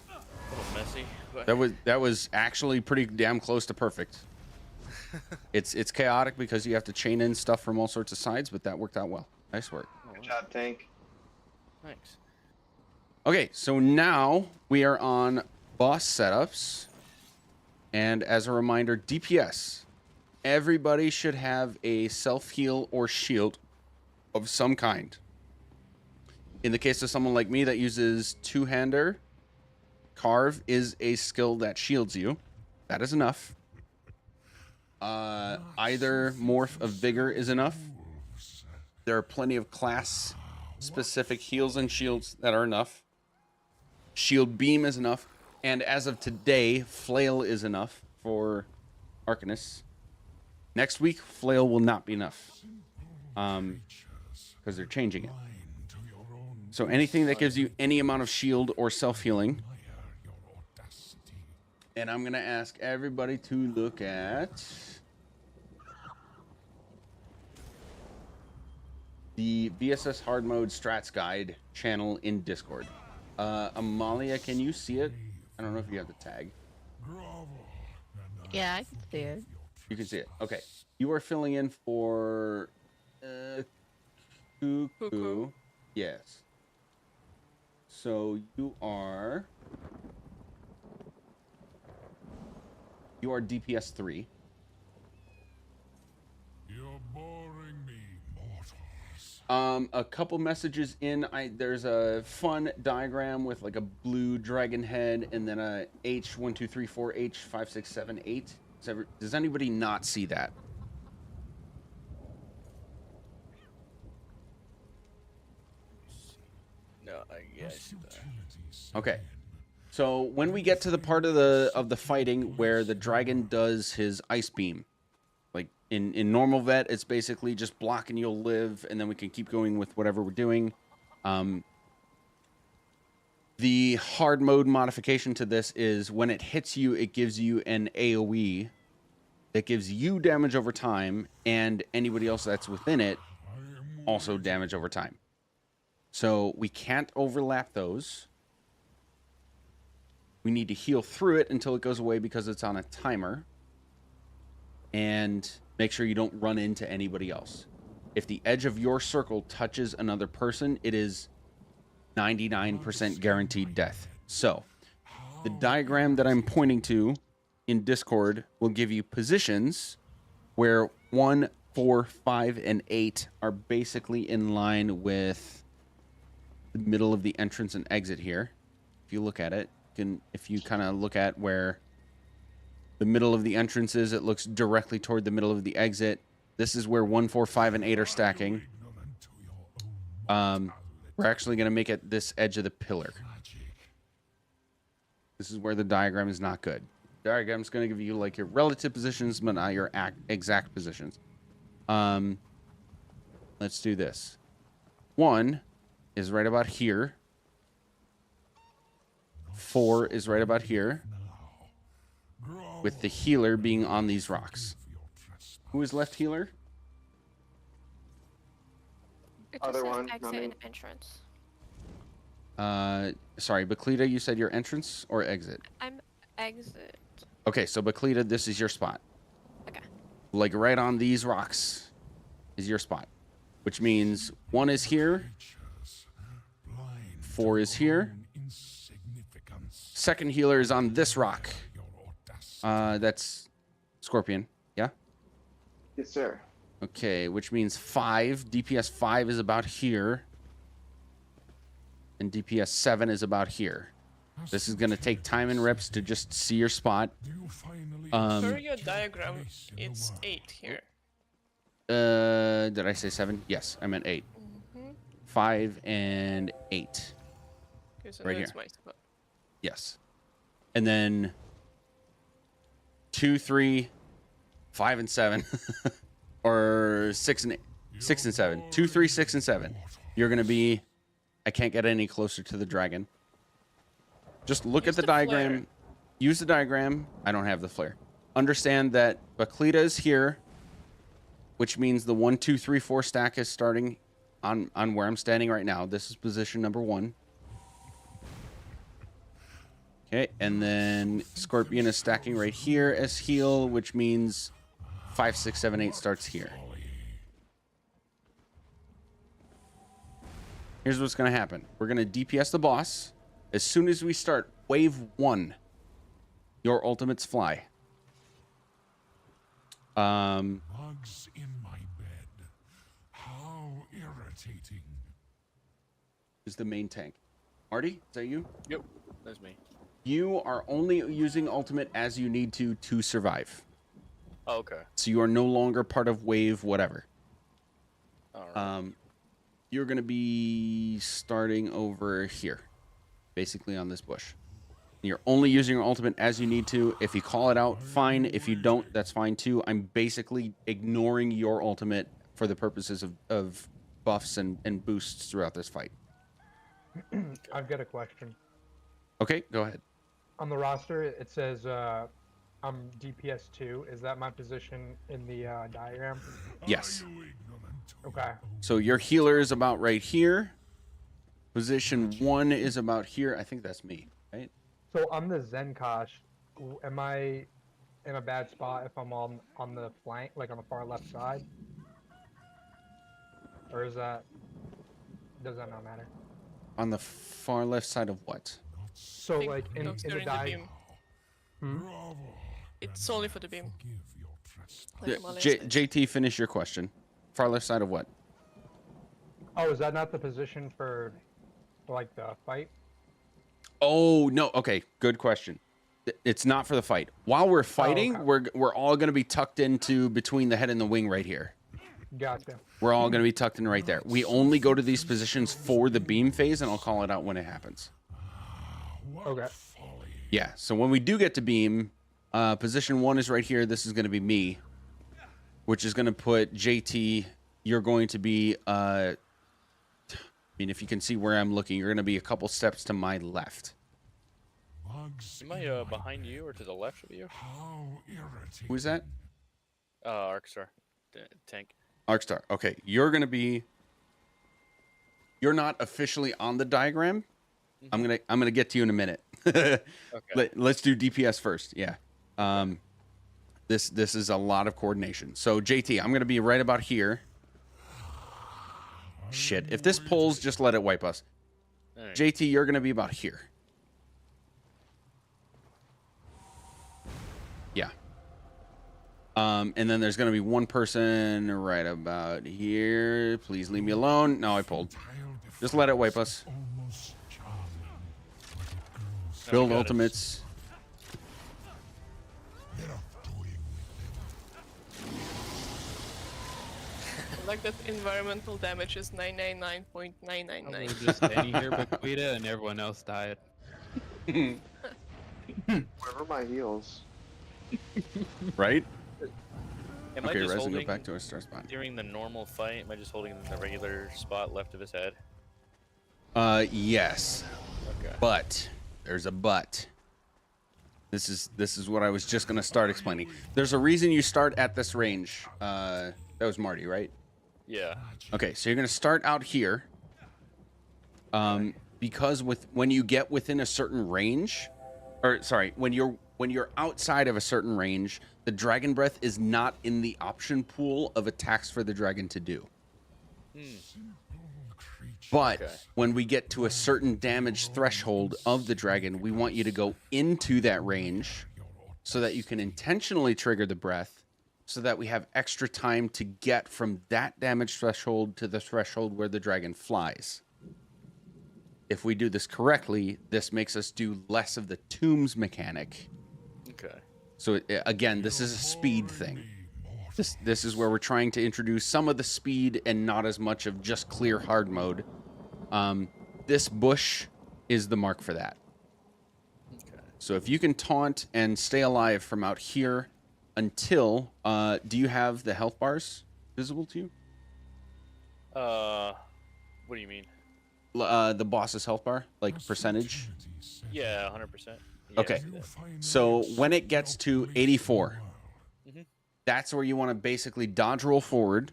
A little messy, but That was actually pretty damn close to perfect. It's chaotic because you have to chain in stuff from all sorts of sides, but that worked out well. Nice work. Good job, tank. thanks. Okay, so now we are on boss setups. And as a reminder, DPS. Everybody should have a self-heal or shield of some kind. In the case of someone like me that uses two-hander, Carve is a skill that shields you. That is enough. Either Morph of Vigor is enough. There are plenty of class-specific heals and shields that are enough. Shield Beam is enough. And as of today, Flail is enough for Arcanist. Next week, Flail will not be enough. Because they're changing it. So anything that gives you any amount of shield or self-healing. And I'm going to ask everybody to look at the vSS Hard Mode Strats Guide channel in Discord. Amalia, can you see it? I don't know if you have the tag. Yeah, I can see it. You can see it. Okay. You are filling in for Cuckoo. Yes. So you are DPS 3. You're boring me, mortals. A couple messages in. There's a fun diagram with like a blue dragon head and then a H1234 H5678. Does anybody not see that? No, I guess. Okay. So when we get to the part of the fighting where the dragon does his ice beam, like in normal vet, it's basically just block and you'll live, and then we can keep going with whatever we're doing. The hard mode modification to this is when it hits you, it gives you an AoE that gives you damage over time, and anybody else that's within it also damage over time. So we can't overlap those. We need to heal through it until it goes away because it's on a timer. And make sure you don't run into anybody else. If the edge of your circle touches another person, it is 99% guaranteed death. So, the diagram that I'm pointing to in Discord will give you positions where 1, 4, 5, and 8 are basically in line with the middle of the entrance and exit here. If you look at it, if you kind of look at where the middle of the entrance is, it looks directly toward the middle of the exit. This is where 1, 4, 5, and 8 are stacking. We're actually going to make it this edge of the pillar. This is where the diagram is not good. diagram's going to give you like your relative positions, but not your exact positions. Let's do this. 1 is right about here. 4 is right about here. With the healer being on these rocks. Who is left healer? It Other just says one, exit not me. and entrance. Sorry, Baklita, you said your entrance or exit? I'm exit. Okay, so Baklita, this is your spot. Okay. Like right on these rocks is your spot. Which means 1 is here. 4 is here. Second healer is on this rock. That's Scorpion. Yeah? Yes, sir. Okay, which means 5. DPS 5 is about here. And DPS 7 is about here. This is going to take time and reps to just see your spot. Per your diagram, it's 8 here. Did I say 7? Yes, I meant 8. 5 and 8. Okay, so Right now it's here. my spot. Yes. And then 2, 3, 5, and 7. Or 6 and 7. 2, 3, 6, and 7. You're going to be... I can't get any closer to the dragon. Just look Use at the the diagram. flare. Use the diagram. I don't have the flare. Understand that Baklita is here, which means the 1, 2, 3, 4 stack is starting on where I'm standing right now. This is position number 1. Okay, and then Scorpion is stacking right here as heal, which means 5, 6, 7, 8 starts here. Here's what's going to happen. We're going to DPS the boss. As soon as we start wave 1, your ultimates fly. Bugs in my bed. How irritating. Is the main tank. Marty, is that you? Yep, that's me. You are only using ultimate as you need to survive. Oh, okay. So you are no longer part of wave whatever. All right. You're going to be starting over here, basically on this bush. You're only using your ultimate as you need to. If you call it out, fine. If you don't, that's fine too. I'm basically ignoring your ultimate for the purposes of buffs and boosts throughout this fight. I've got a question. Okay, go ahead. On the roster, it says I'm DPS 2. Is that my position in the diagram? Yes. Okay. So your healer is about right here. Position 1 is about here. I think that's me, right? So on the Zenkosh, am I in a bad spot if I'm on the flank, like on the far left side? Or does that not matter? On the far left side of what? So Think like in looks the during the diagram. beam. It's only for the beam. Yeah, Like Molly said. JT, finish your question. Far left side of what? Oh, is that not the position for like the fight? Oh, no. Okay, good question. It's not for the fight. While we're fighting, okay. we're all going to be tucked into between the head and the wing right here. Gotcha. We're all going to be tucked in right there. We only go to these positions for the beam phase, and I'll call it out when it happens. Okay. Yeah, so when we do get to beam, position 1 is right here. This is going to be me, which is going to put JT. You're going to be, I mean, if you can see where I'm looking, you're going to be a couple steps to my left. Am I behind you or to the left of you? Who's that? Arcstar. Tank. Arcstar. Okay, you're going to be... You're not officially on the diagram. I'm gonna get to you in a minute. Okay. Let's do DPS first. Yeah. This is a lot of coordination. So JT, I'm gonna be right about here. Shit. If this pulls, just let it wipe us. All right. JT, you're gonna be about here. Yeah. And then there's gonna be one person right about here. Please leave me alone. No, I pulled. Just let it wipe us. Build got it. ultimates. I like that environmental damage is 999.999. We're just standing here with Quita and everyone else died. Wherever my heals. Right? Am I Okay, just Resin, go holding back to our start spot. during the normal fight? Am I just holding in the regular spot left of his head? Yes. Okay. But there's a but. This is what I was just gonna start explaining. There's a reason you start at this range. That was Marty, right? Yeah. Okay, so you're gonna start out here. Because when you get within a certain range, or sorry, when you're outside of a certain range, the dragon breath is not in the option pool of attacks for the dragon to do. But when we get to a certain damage threshold of the dragon, we want you to go into that range so that you can intentionally trigger the breath, so that we have extra time to get from that damage threshold to the threshold where the dragon flies. If we do this correctly, this makes us do less of the tombs mechanic. Okay. So again, this is a speed thing. This is where we're trying to introduce some of the speed and not as much of just clear hard mode. This bush is the mark for that. Okay. So if you can taunt and stay alive from out here until, do you have the health bars visible to you? What do you mean? The boss's health bar, like percentage? Yeah, 100%. Yeah, Okay. So when it gets to 84, that's where you want to basically dodge roll forward.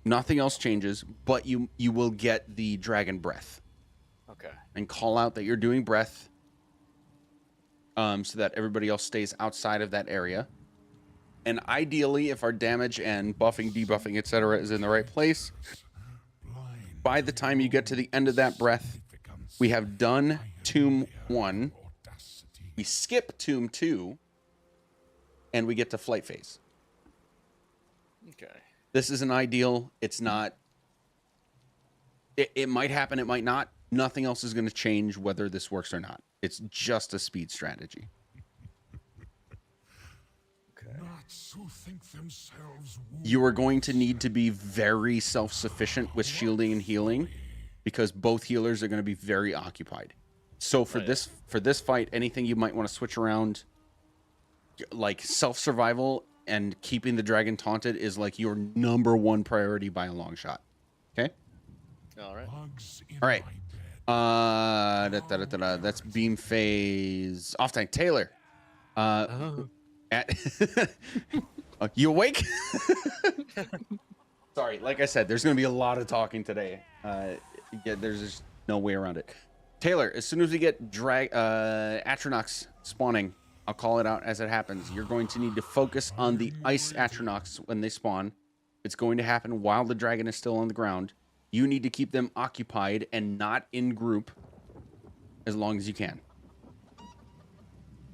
Nothing else changes, but you will get the dragon breath. Okay. And call out that you're doing breath, so that everybody else stays outside of that area. And ideally, if our damage and buffing, debuffing, etc. is in the right place, by the time you get to the end of that breath, we have done Tomb 1, we skip Tomb 2, and we get to flight phase. Okay. This isn't ideal. It's not. It might happen, it might not. Nothing else is going to change whether this works or not. It's just a speed strategy. You are going to need to be very self-sufficient with shielding and healing, because both healers are going to be very occupied. So for this fight, anything you might want to switch around, like self-survival and keeping the dragon taunted, is like your #1 priority by a long shot. Okay? All right. All right. That's beam phase. Off tank. Taylor. You awake? Sorry, like I said, there's going to be a lot of talking today. Yeah, there's just no way around it. Taylor, as soon as we get Atronachs spawning, I'll call it out as it happens. You're going to need to focus on the ice Atronachs when they spawn. It's going to happen while the dragon is still on the ground. You need to keep them occupied and not in group as long as you can.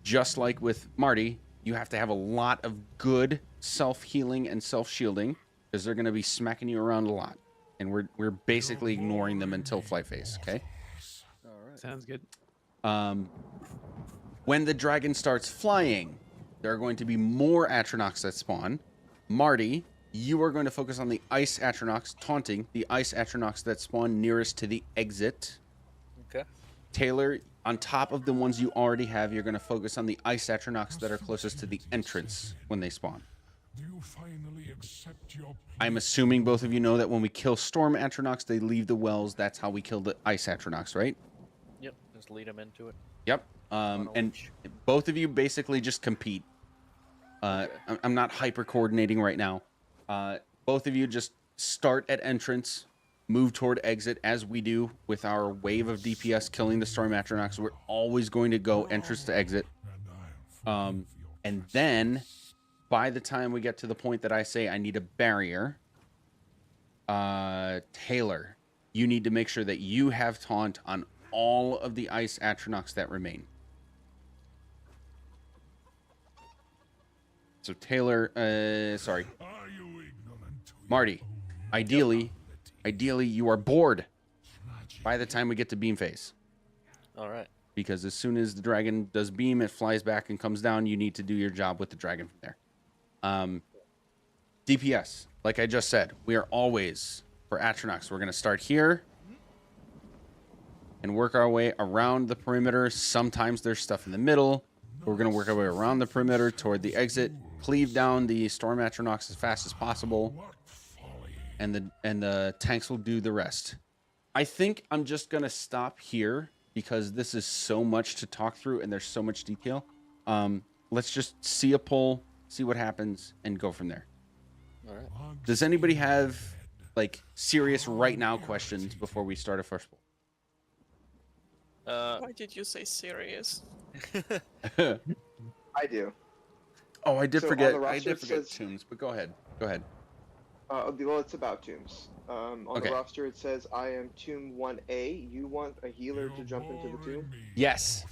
Just like with Marty, you have to have a lot of good self-healing and self-shielding, because they're going to be smacking you around a lot. And we're basically ignoring them until flight phase, okay? All right. Sounds good. When the dragon starts flying, there are going to be more Atronachs that spawn. Marty, you are going to focus on the ice Atronachs, taunting the ice Atronachs that spawn nearest to the exit. Okay. Taylor, on top of the ones you already have, you're going to focus on the ice Atronachs that are closest to the entrance when they spawn. I'm assuming both of you know that when we kill storm Atronachs, they leave the wells. That's how we kill the ice Atronachs, right? Yep. Just lead them into it. Yep. And both of you basically just compete. I'm not hyper coordinating right now. Both of you just start at entrance, move toward exit, as we do with our wave of DPS killing the storm Atronachs. We're always going to go entrance to exit. And then by the time we get to the point that I say I need a barrier, Taylor, you need to make sure that you have taunt on all of the ice Atronachs that remain. So Taylor, sorry, Marty, ideally you are bored by the time we get to beam phase. All right. Because as soon as the dragon does beam, it flies back and comes down. You need to do your job with the dragon from there. DPS, like I just said, we are always, for Atronachs, we're going to start here and work our way around the perimeter. Sometimes there's stuff in the middle. We're going to work our way around the perimeter toward the exit, cleave down the Storm Atronachs as fast as possible, and the tanks will do the rest. I think I'm just going to stop here because this is so much to talk through and there's so much detail. Let's just see a pull, see what happens, and go from there. All right. Does anybody have like serious right now questions before we start a first pull? Why did you say serious? I do. Oh, I did So on forget. the I roster did it forget says- Tombs, but go ahead. Go ahead. Well, it's about tombs. On Okay. the roster, it says, I am Tomb 1A. You want a healer to jump into the tomb? Yes.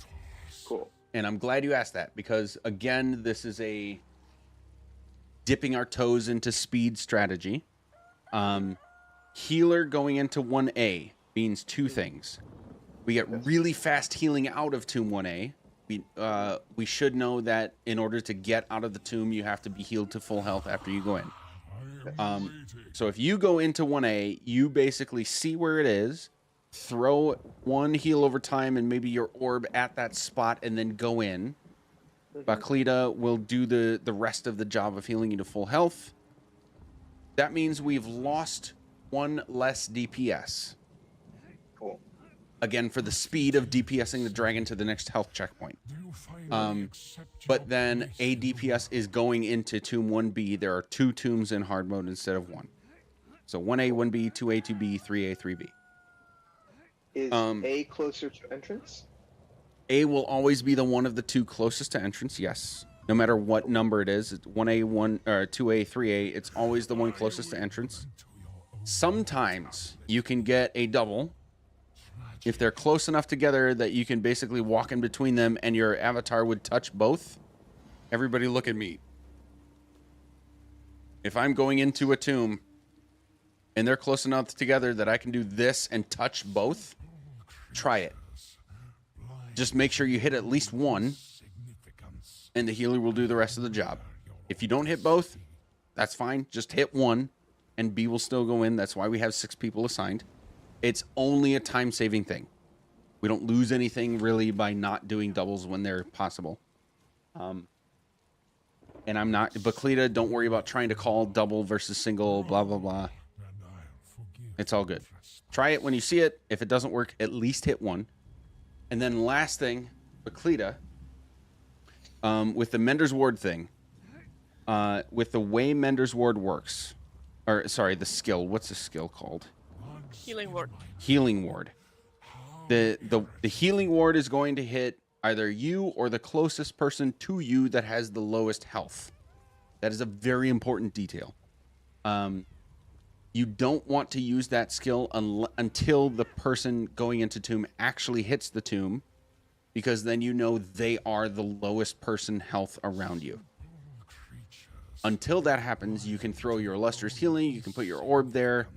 Cool. And I'm glad you asked that because, again, this is a dipping our toes into speed strategy. Healer going into 1A means two things. We get really fast healing out of Tomb 1A. We should know that in order to get out of the tomb, you have to be healed to full health after you go in. So if you go into 1A, you basically see where it is, throw one heal over time and maybe your orb at that spot, and then go in. Baklita will do the rest of the job of healing you to full health. That means we've lost one less DPS. Cool. Again, for the speed of DPSing the dragon to the next health checkpoint. But then a DPS is going into Tomb 1B. There are 2 tombs in hard mode instead of 1. So 1A, 1B, 2A, 2B, 3A, 3B. Is A closer to entrance? A will always be the one of the 2 closest to entrance, yes. No matter what number it is, it's 1A, 1 or 2A, 3A, it's always the one closest to entrance. Sometimes you can get a double if they're close enough together that you can basically walk in between them and your avatar would touch both. Everybody look at me. If I'm going into a tomb and they're close enough together that I can do this and touch both, try it. Just make sure you hit at least one and the healer will do the rest of the job. If you don't hit both, that's fine. Just hit one and B will still go in. That's why we have 6 people assigned. It's only a time-saving thing. We don't lose anything really by not doing doubles when they're possible. And I'm not... Baklita, don't worry about trying to call double versus single, blah, blah, blah. It's all good. Try it when you see it. If it doesn't work, at least hit one. And then last thing, Baklita, with the Mender's Ward thing, with the way Mender's Ward works, or sorry, the skill. What's the skill called? Healing ward. Healing ward. The healing ward is going to hit either you or the closest person to you that has the lowest health. That is a very important detail. You don't want to use that skill until the person going into tomb actually hits the tomb, because then you know they are the lowest person health around you. Until that happens, you can throw your illustrious healing, you can put your orb there,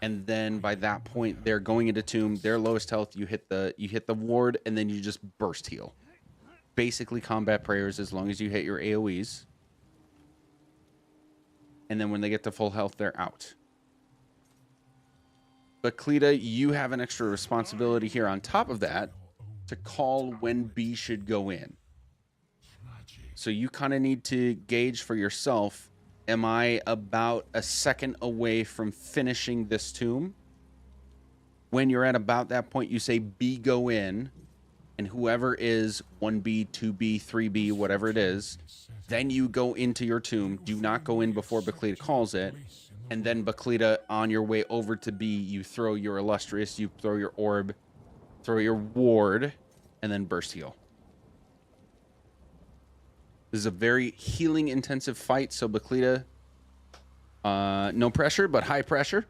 and then by that point they're going into tomb, their lowest health, you hit the ward, and then you just burst heal. Basically combat prayers as long as you hit your AoEs. And then when they get to full health, they're out. But Cleta, you have an extra responsibility here on top of that to call when B should go in. So you kind of need to gauge for yourself, am I about a second away from finishing this tomb? When you're at about that point, you say B go in, and whoever is 1B, 2B, 3B, whatever it is, then you go into your tomb. Do not go in before Baklita calls it. And then Baklita, on your way over to B, you throw your illustrious, you throw your orb, throw your ward, and then burst heal. This is a very healing intensive fight, so Baklita, no pressure, but high pressure.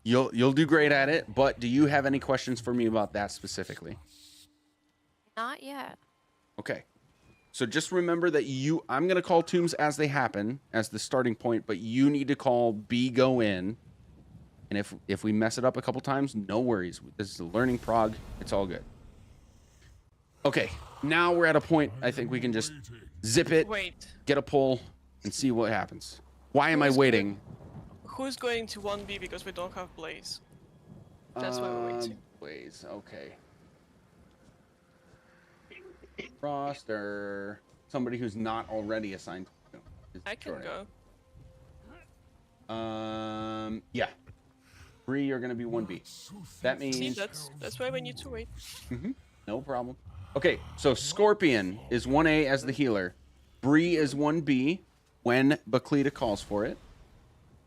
You'll do great at it, but do you have any questions for me about that specifically? Not yet. Okay. So just remember that I'm going to call tombs as they happen, as the starting point, but you need to call B go in. And if we mess it up a couple times, no worries. This is a learning prog. It's all good. Okay. Now we're at a point I think we can just zip it, get a pull, and see what happens. Why am I waiting? Who's going to 1B because we don't have Blaze? That's why we're waiting. Blaze, okay. Frost or somebody who's not already assigned to is I can Jordan. go. Yeah. Bree, you're gonna be 1B. That See, means that's why we need to wait. no problem. Okay, so Scorpion is 1A as the healer. Bree is 1B when Baklita calls for it.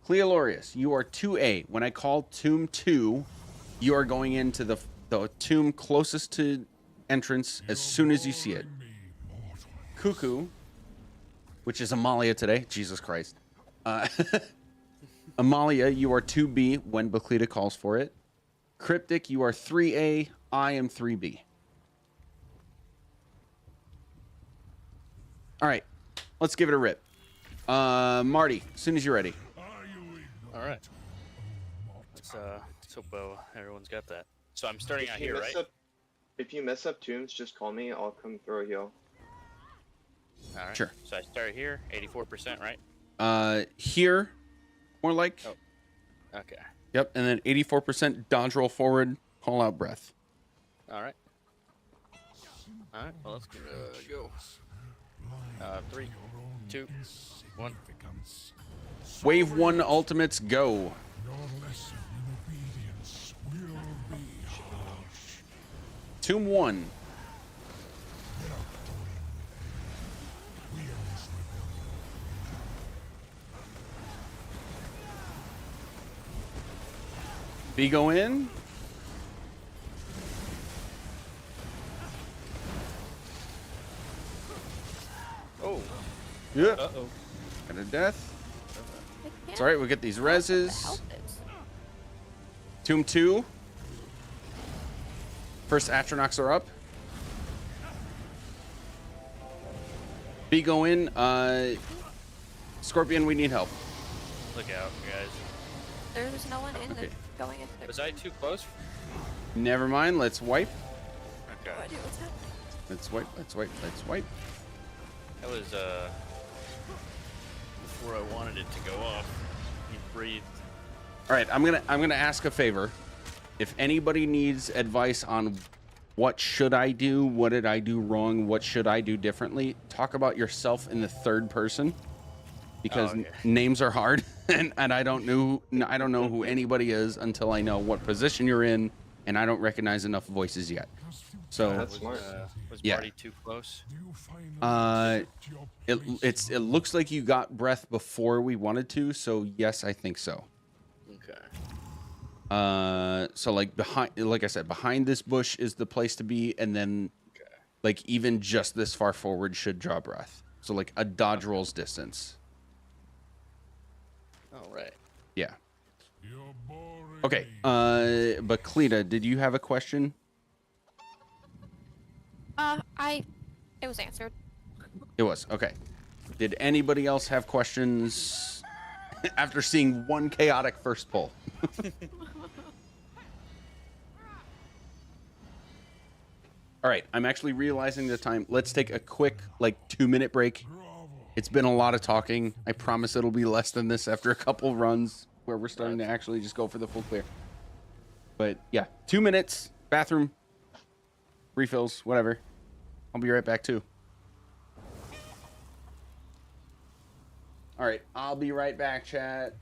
Cleolorius, you are 2A. When I call Tomb 2, you are going into the tomb closest to entrance as soon as you see it. Cuckoo, which is Amalia today. Jesus Christ. Amalia, you are 2B when Baklita calls for it. Cryptic, you are 3A. I am 3B. All right, let's give it a rip. Marty, as soon as you're ready. All right. Let's hope everyone's got that. So I'm starting out If you here, mess right? if you mess up tombs, just call me. I'll come throw a heal. All right. Sure. So I start here, 84%, right? Here, more like. Oh. Okay. Yep, and then 84% dodge roll forward, call out breath. All right. All right. Well, let's go. 3, 2, 1. Wave 1 ultimates, go. Your lesson in obedience will be harsh. Tomb 1. B go in. Oh. Yeah. Uh-oh. Got a death. I can't It's alright, we get these tell what the reses. health is. Tomb 2. First Atronachs are up. B go in. Scorpion, we need help. Look out, guys. There's no one in Okay. going in there. Was I too close? Never mind, let's wipe. Okay. No idea what's happening. Let's wipe, let's wipe, let's wipe. That was before I wanted it to go off. You breathed. Alright, I'm gonna ask a favor. If anybody needs advice on what should I do, what did I do wrong, what should I do differently, talk about yourself in the third person. Because Oh, okay. names are hard, and I don't know who anybody is until I know what position you're in, and I don't recognize enough voices yet. So That's smart. Was Yeah. Marty too close? it looks like you got breath before we wanted to, so yes, I think so. Okay. So like I said, behind this bush is the place to be, and then like even just this far forward should draw breath. So like a dodge roll's distance. All right. Yeah. Okay. Baklita, did you have a question? It was answered. It was. Okay. Did anybody else have questions after seeing one chaotic first pull? All right. I'm actually realizing the time. Let's take a quick, like, 2-minute break. It's been a lot of talking. I promise it'll be less than this after a couple runs where we're starting to actually just go for the full clear. But yeah, 2 minutes, bathroom, refills, whatever. I'll be right back too. All right, I'll be right back, chat.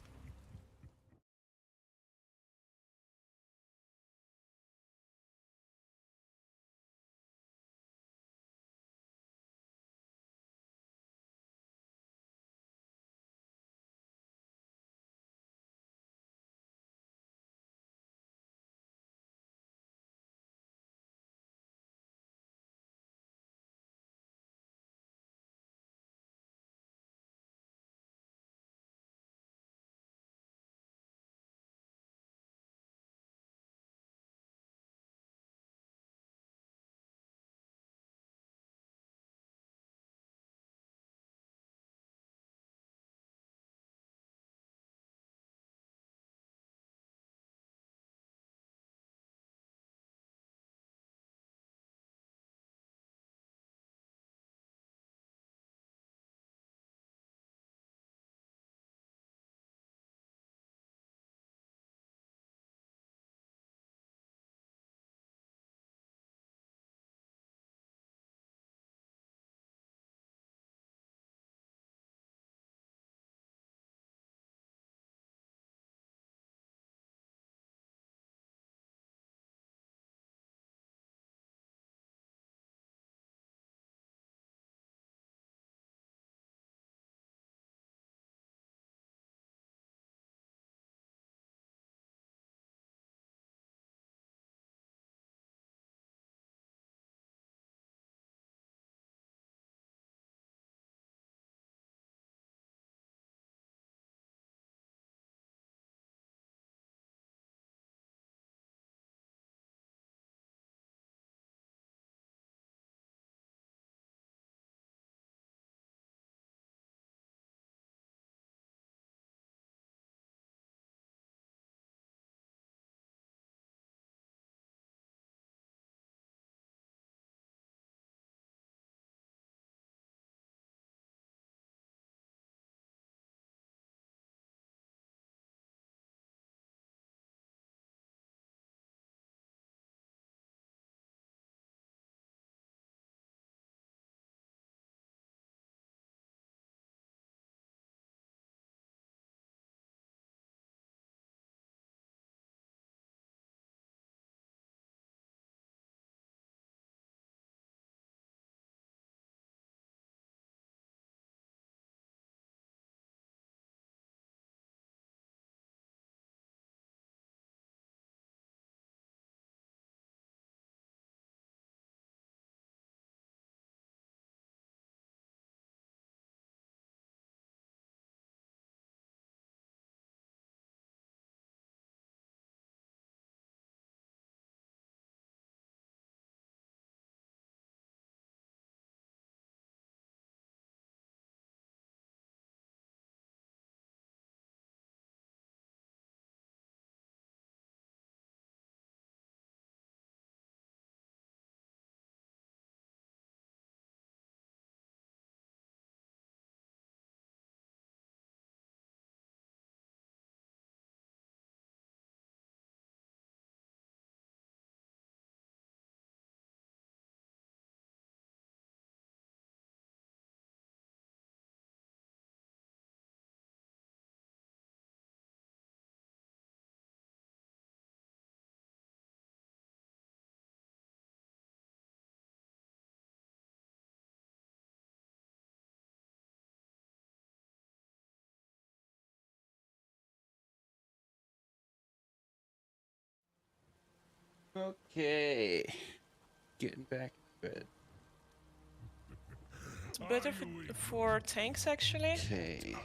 Okay. Getting back to bed. It's better for tanks actually. Okay.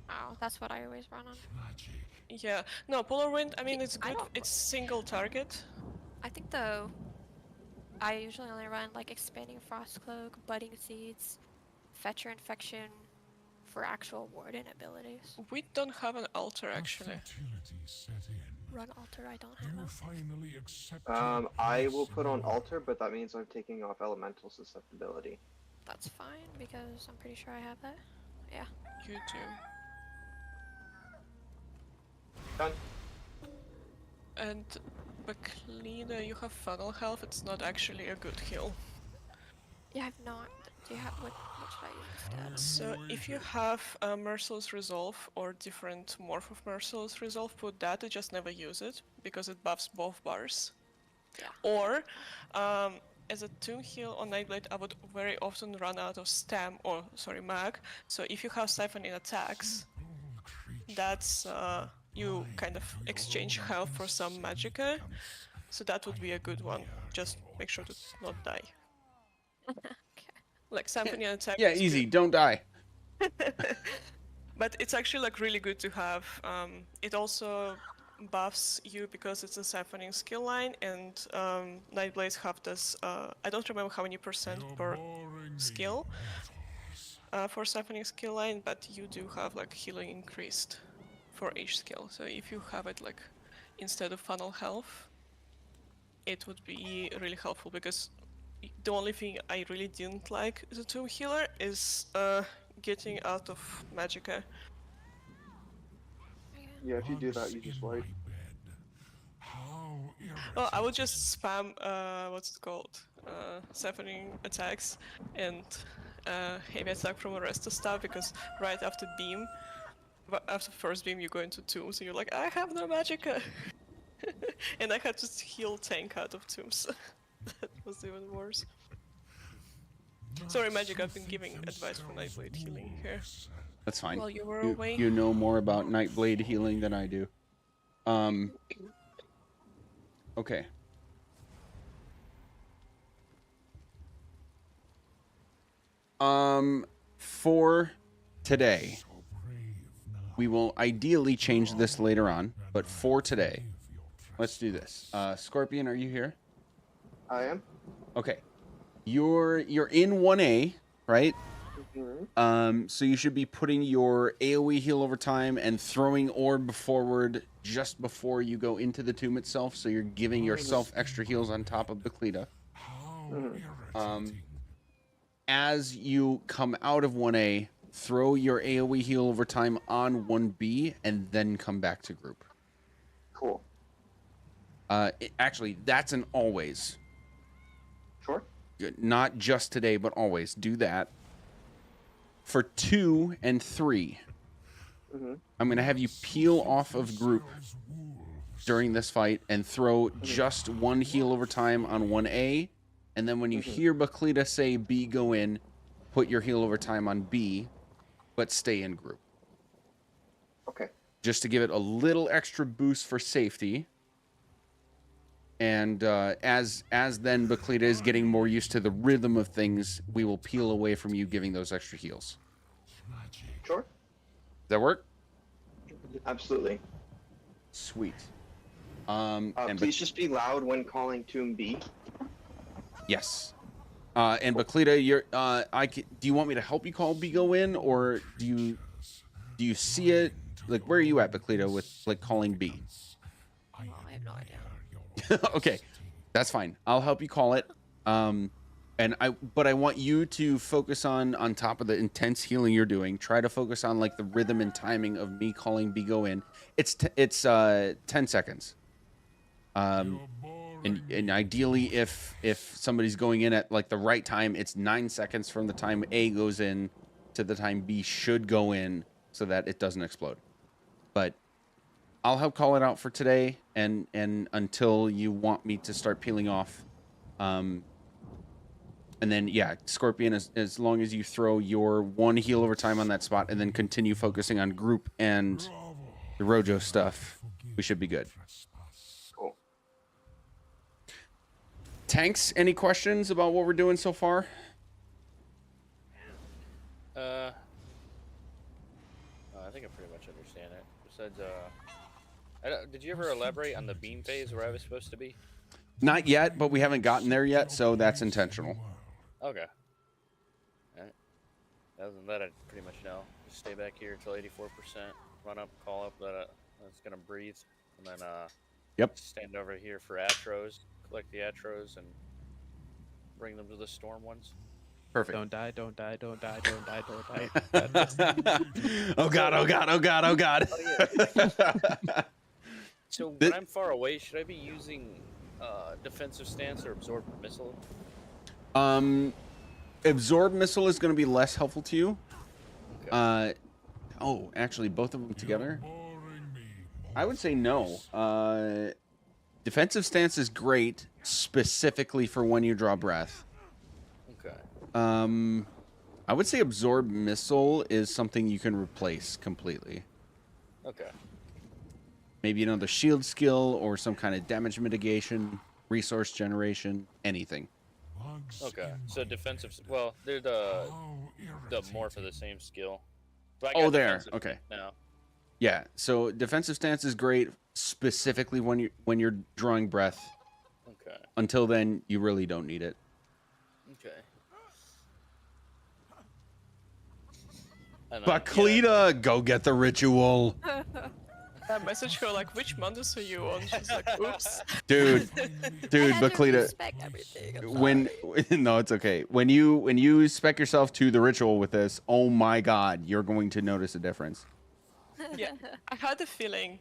Oh, that's what I always run on. Yeah. No, Polar Wind, I mean, it's I good. don't- It's single target. I think though, I usually only run like Expanding Frost Cloak, Budding Seeds, Fetcher Infection for actual Warden abilities. We don't have an altar actually. Run Altar, I don't You have. finally accept I will put on altar, but that means I'm taking off elemental susceptibility. That's fine because I'm pretty sure I have that. Yeah. You do. Done. And Baklina, you have funnel health. It's not actually a good heal. Yeah, I've not. Do you have what should I use instead? So if you have Merciless Resolve or different morph of Merciless Resolve, put that. I just never use it because it buffs both bars. Yeah. Or as a tomb heal on Nightblade, I would very often run out of stam or mag. So if you have siphoning attacks, that's you kind of exchange health for some magicka. So that would be a good one. Just make sure to not die. Like symphony attack. Yeah, is easy. good. Don't die. But it's actually like really good to have. It also buffs you because it's a siphoning skill line, and Nightblades have this. I don't remember how many percent per skill for siphoning skill line, but you do have like healing increased for each skill. So if you have it like instead of funnel health, it would be really helpful because the only thing I really didn't like as a tomb healer is getting out of magicka. Yeah, if you do that, you just wipe. Well, I would just spam what's it called, siphoning attacks and heavy attack from Arresta stuff because right after beam, after first beam you go into tombs and you're like, I have no magicka, and I had to heal tank out of tombs. That was even worse. Sorry, Magic, I've been giving advice for Nightblade healing here. That's fine. While you were away. You know more about Nightblade healing than I do. Okay. For today, we will ideally change this later on, but for today, let's do this. Scorpion, are you here? I am. Okay. You're in 1A, right? Mm-hmm. So you should be putting your AoE heal over time and throwing orb forward just before you go into the tomb itself, so you're giving yourself extra heals on top of Baklita. As you come out of 1A, throw your AoE heal over time on 1B, and then come back to group. Cool. Actually, that's an always. Sure. Not just today, but always. Do that. For 2 and 3, I'm going to have you peel off of group during this fight and throw just one heal over time on 1A. And then when you hear Baklita say B go in, put your heal over time on B, but stay in group. Okay. Just to give it a little extra boost for safety. And as then Baklita is getting more used to the rhythm of things, we will peel away from you giving those extra heals. Sure. Does that work? Absolutely. Sweet. Please just be loud when calling Tomb B. Yes. And Baklita, you're do you want me to help you call B go in, or do you see it? Like, where are you at, Baklita, with like calling B? Oh, I have no idea. Okay, that's fine. I'll help you call it. But I want you to focus on top of the intense healing you're doing. Try to focus on like the rhythm and timing of me calling B go in. It's 10 seconds. And ideally, if somebody's going in at like the right time, it's 9 seconds from the time A goes in to the time B should go in, so that it doesn't explode. But I'll help call it out for today, and until you want me to start peeling off. And then, yeah, Scorpion, as long as you throw your one heal over time on that spot and then continue focusing on group and the Rojo stuff, we should be good. Cool. Tanks, any questions about what we're doing so far? I think I pretty much understand it. Besides, did you ever elaborate on the beam phase where I was supposed to be? Not yet, but we haven't gotten there yet, so that's intentional. Okay. Alright. Other than that, I pretty much know. Just stay back here until 84%. Run up, call up that it's gonna breathe, and then Yep. stand over here for Atros, collect the Atros, and bring them to the storm ones. Perfect. Don't die, don't die, don't die, don't die, don't die. Oh god, oh god, oh god, oh god. So when I'm far away, should I be using defensive stance or absorb missile? Absorb missile is going to be less helpful to you. Okay. Oh, actually, both of them together. I would say no. Defensive stance is great, specifically for when you draw breath. Okay. I would say absorb missile is something you can replace completely. Okay. Maybe another shield skill or some kind of damage mitigation, resource generation, anything. Okay. So defensive. Well, they're the morph of the same skill. But I Oh, got there. defensive Okay. Now. Yeah. So defensive stance is great, specifically when you're drawing breath. Okay. Until then, you really don't need it. Okay. And then, Baklita, go get the ritual. I messaged her like, which Mundus are you on? She's like, oops. Dude, Baklita. Respect everything. I'm When no, it's okay. When you spec yourself to the ritual with this, oh my god, you're going to notice a difference. Yeah, I had a feeling.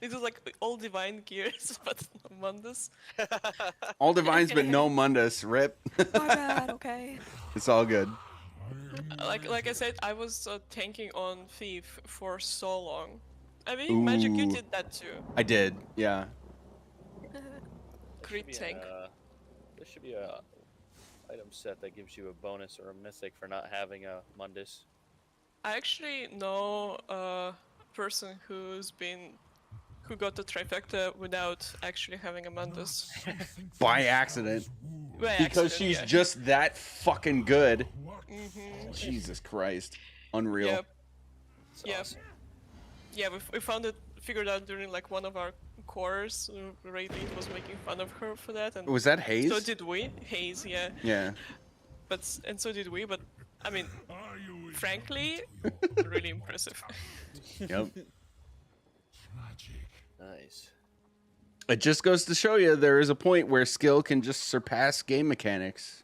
It was like all divine gears, but no Mundus. All divines, but no Mundus. Rip. My bad, okay. It's all good. Like I said, I was tanking on Thief for so long. I mean, Magic, you Ooh. did that too. I did, yeah. Crit tank. There should be a item set that gives you a bonus or a mythic for not having a Mundus. I actually know a person who got the trifecta without actually having a Mundus. By accident. By Because accident, she's yeah. just that fucking good. Mhm. Jesus Christ. Unreal. Yep. It's Yeah. awesome. Yeah, we figured out during like one of our cores. Rayleigh was making fun of her for that, and Was that Hayes? so did we. Hayes, yeah. Yeah. And so did we. But I mean, frankly, really impressive. Yep. Nice. It just goes to show you there is a point where skill can just surpass game mechanics.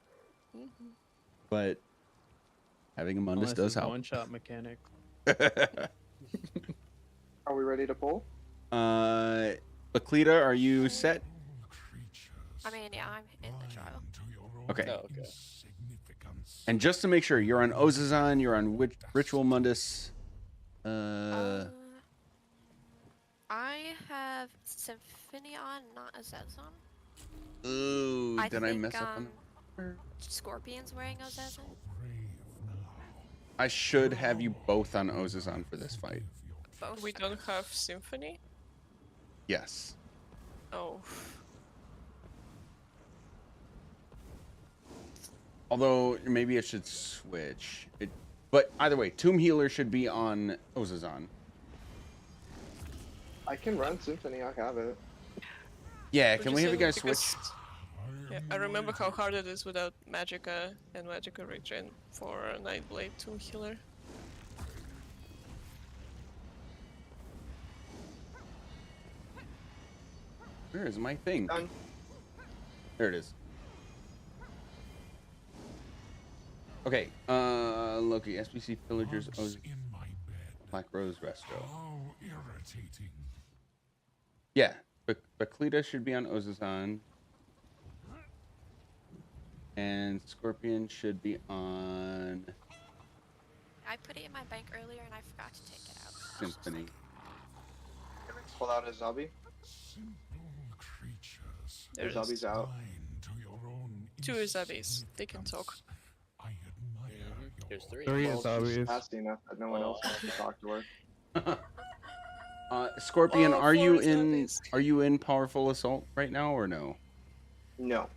But having a Mundus does help. One-shot mechanic. Are we ready to pull? Baklita, are you set? I mean, yeah, I'm in the trial. Okay. Oh, okay. And just to make sure, you're on Ozazan, you're on Ritual Mundus. I have Symphony on, not Azazon. Ooh, did I think, mess up on that? Scorpion's wearing Azazon. I should have you both on Ozazan for this fight. Both. We don't have Symphony? Yes. Oh. Although, maybe it should switch. But either way, Tomb Healer should be on Ozazan. I can run Symphony, I have it. Yeah, Would can you we have say you guys because- switch? Yeah, I remember how hard it is without Magicka and Magicka Regen for Nightblade Tomb Healer. Where is my thing? Done. There it is. Okay, Loki, SBC Pillagers, Bugs in my bed. Black Rose Resto. How irritating. Yeah, Baklita should be on Ozazan. And Scorpion should be on I put it in my bank earlier and I forgot to take it out. Symphony. Pull out his zombie. Simple creatures. There it is. Zombie's out. Blind to your own Two Izabis. They can talk. I admire your Here's three. Three Well, is she's obvious. nasty enough that no one else wants to talk to her. Scorpion, Oh, are you four in zombies. are you in powerful assault right now or no? No,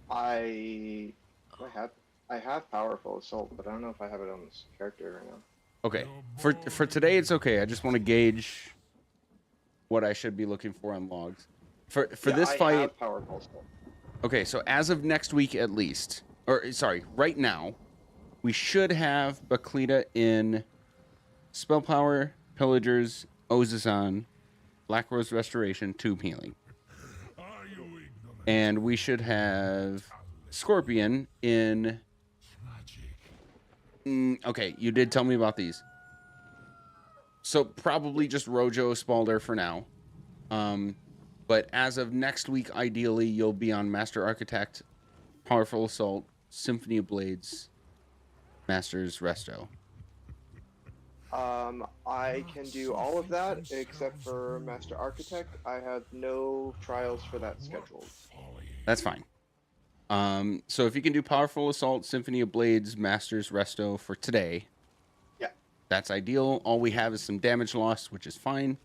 I have powerful assault, but I don't know if I have it on this character right now. Okay. For today, it's okay. I just want to gauge what I should be looking for on logs. For Yeah, this I fight. have powerful assault. Okay, so as of next week at least, or sorry, right now, we should have Baklita in Spell Power, Pillagers, Ozazan, Black Rose Restoration, Tube Healing. And we should have Scorpion in... okay, you did tell me about these. So probably just Rojo Spalder for now. But as of next week, ideally, you'll be on Master Architect, Powerful Assault, Symphony of Blades, Masters Resto. I can do all of that except for Master Architect. I have no trials for that scheduled. That's fine. So if you can do Powerful Assault, Symphony of Blades, Masters Resto for today, yeah, that's ideal. All we have is some damage loss, which is fine.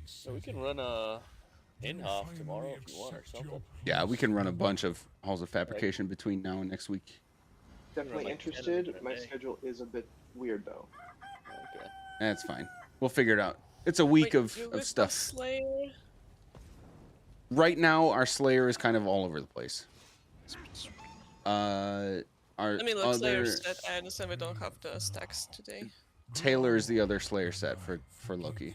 So we can run a in-half tomorrow if you want or something. Yeah, we can run a bunch of Halls of Fabrication between now and next week. Definitely interested. My schedule is a bit weird though. Okay. That's fine. We'll figure it out. It's a week of stuff. Slayer? Right now, our Slayer is kind of all over the place. Our I mean, look, other Slayer set. I understand we don't have the stacks today. Taylor is the other Slayer set for Loki.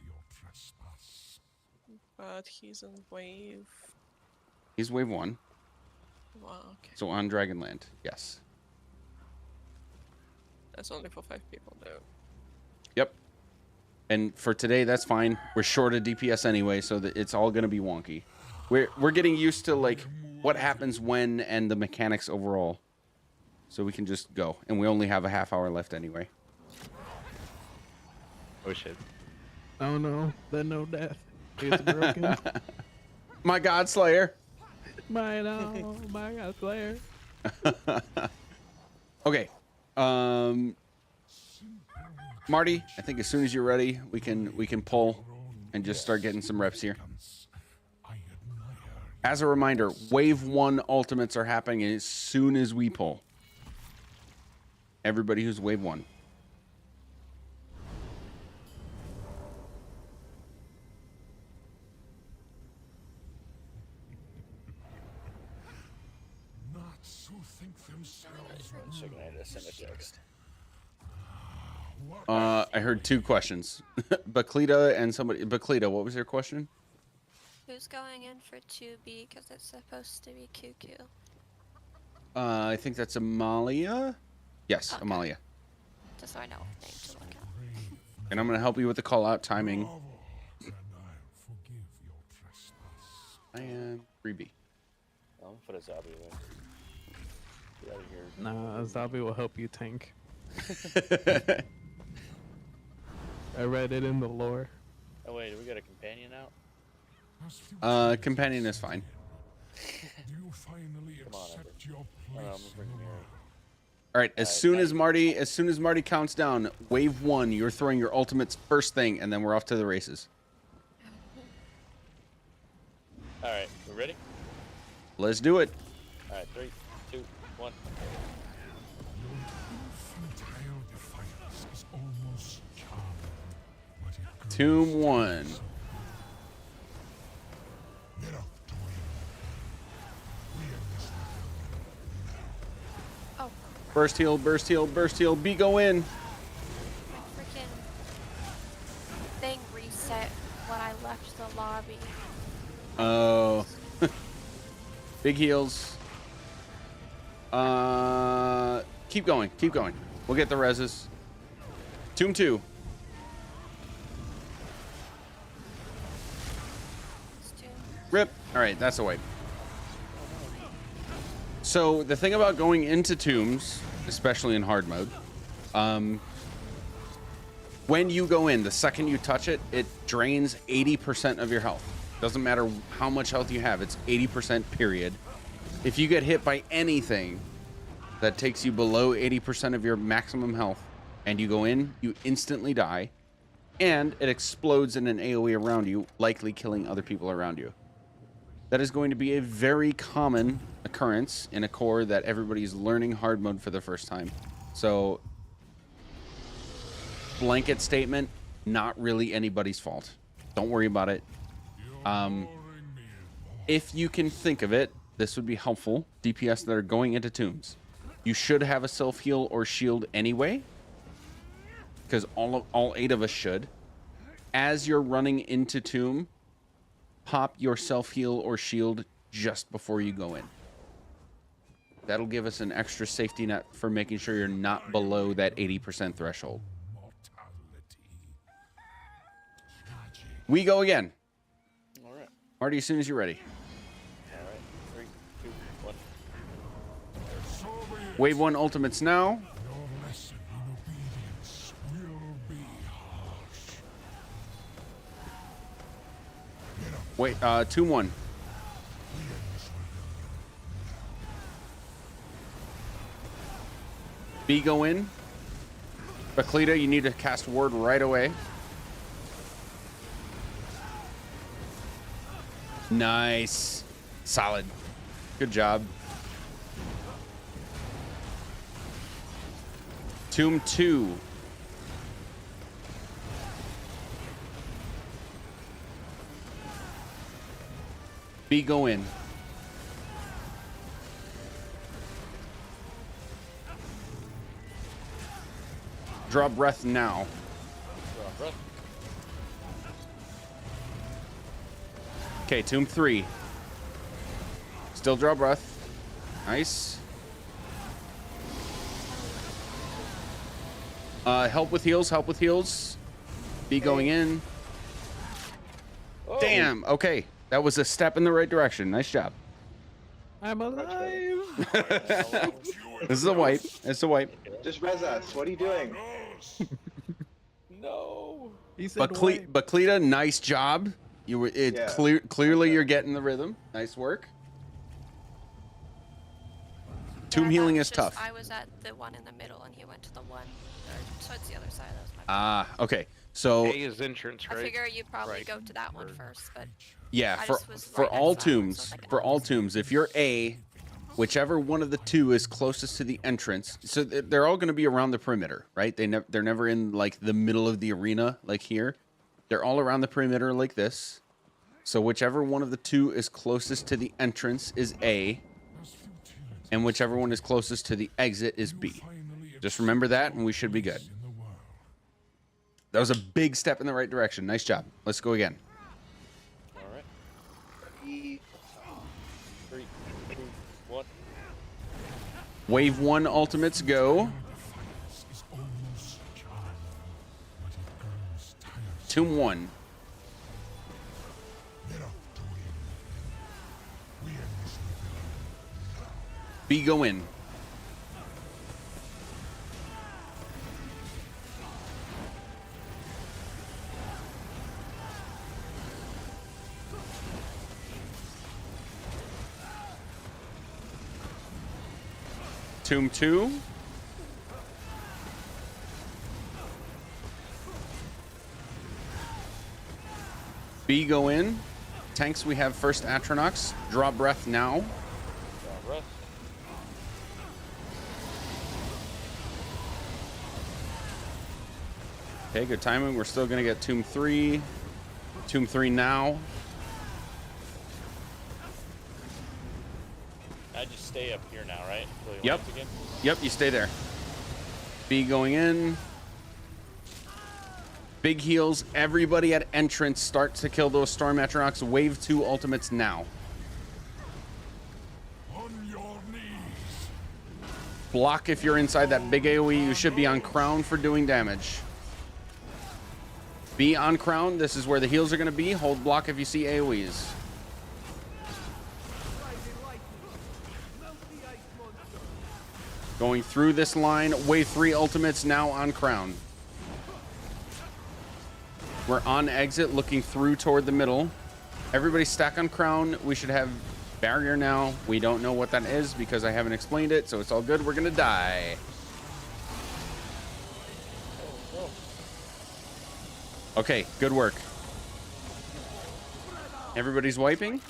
But he's in wave. He's wave 1. Wow, okay. So on Dragonland, yes. That's only for 5 people, though. Yep. And for today, that's fine. We're short of DPS anyway, so that it's all gonna be wonky. We're getting used to like what happens when and the mechanics overall, so we can just go. And we only have a half hour left anyway. Oh shit. Oh no, the no death is broken. My God Slayer. My God Slayer. Okay. Marty, I think as soon as you're ready, we can pull and just start getting some reps here. As a reminder, wave 1 ultimates are happening as soon as we pull. Everybody who's wave 1. I heard 2 questions. Baklita and somebody. Baklita, what was your question? Who's going in for 2B because it's supposed to be QQ? I think that's Amalia. Yes, Okay. Amalia. Just so I know what name to look at. And I'm going to help you with the call-out timing. And 3B. I'm gonna put a zombie away. Get out of here. Nah, Zabi will help you tank. I read it in the lore. Oh wait, do we got a companion out? Companion is fine. Come on, I'm gonna bring Mary. All right, as soon as Marty counts down, wave 1, you're throwing your ultimates first thing, and then we're off to the races. All right, we ready? Let's do it. All right, 3, 2, 1. Tomb 1. Oh, Burst heal, burst heal, burst heal. B go in. my freaking thing reset when I left the lobby. Oh. Big heals. Keep going, keep going. We'll get the reses. Tomb 2. Rip. All right, that's a wipe. So the thing about going into tombs, especially in hard mode, when you go in, the second you touch it, it drains 80% of your health. Doesn't matter how much health you have, it's 80% period. If you get hit by anything that takes you below 80% of your maximum health and you go in, you instantly die, and it explodes in an AoE around you, likely killing other people around you. That is going to be a very common occurrence in a core that everybody's learning hard mode for the first time. So, blanket statement, not really anybody's fault. Don't worry about it. If you can think of it, this would be helpful. DPS that are going into tombs. You should have a self-heal or shield anyway, because all 8 of us should. As you're running into tomb, pop your self-heal or shield just before you go in. That'll give us an extra safety net for making sure you're not below that 80% threshold. We go again. All right. Marty, as soon as you're ready. All right. 3, 2, 1. Wave 1 ultimates now. Your lesson in obedience will be harsh. Wait, 2-1. B go in. Baklita, you need to cast ward right away. Nice. Solid. Good job. Tomb 2. B go in. Draw breath now. Okay, Tomb 3. Still draw breath. Nice. Help with heals, help with heals. B going in. Oh. Damn, okay. That was a step in the right direction. Nice job. I'm alive. This is a wipe. It's a wipe. Just res us. What are you doing? No. He said Baklita, nice job. You were clearly you're getting the rhythm. Nice work. Tomb healing is tough. I was at the one in the middle and he went to the one towards the other side. That was my bad. Okay. So A is entrance, right? I figure you probably Right. go to that one first, but yeah, I for just was for right all next to that one, so tombs, it's like, for oh. all tombs, if you're A, whichever one of the two is closest to the entrance. So they're all going to be around the perimeter, right? They're never in like the middle of the arena like here. They're all around the perimeter like this. So whichever one of the two is closest to the entrance is A, and whichever one is closest to the exit is B. Just remember that, and we should be good. That was a big step in the right direction. Nice job. Let's go again. All right. 3, 2, 1. Wave 1 ultimates go. Is almost charming, but it grows tiresome. Tomb 1. They're off to win. We end this with B go in. Tomb 2. B go in. Tanks, we have first Atronox. Draw breath now. Draw breath. Okay, good timing. We're still going to get Tomb 3. Tomb 3 now. I just stay up here now, right? Until he Yep. lands again? Yep, you stay there. B going in. Big heals. Everybody at entrance start to kill those Storm Atronox. Wave 2 ultimates now. on your knees. Block if you're inside that big AoE. You should be on Crown for doing damage. Be on Crown. This is where the heals are going to be. Hold block if you see AoEs. Going through this line. Wave 3 ultimates now on Crown. We're on exit, looking through toward the middle. Everybody stack on Crown. We should have barrier now. We don't know what that is because I haven't explained it, so it's all good. We're going to die. Okay, good work. Everybody's wiping.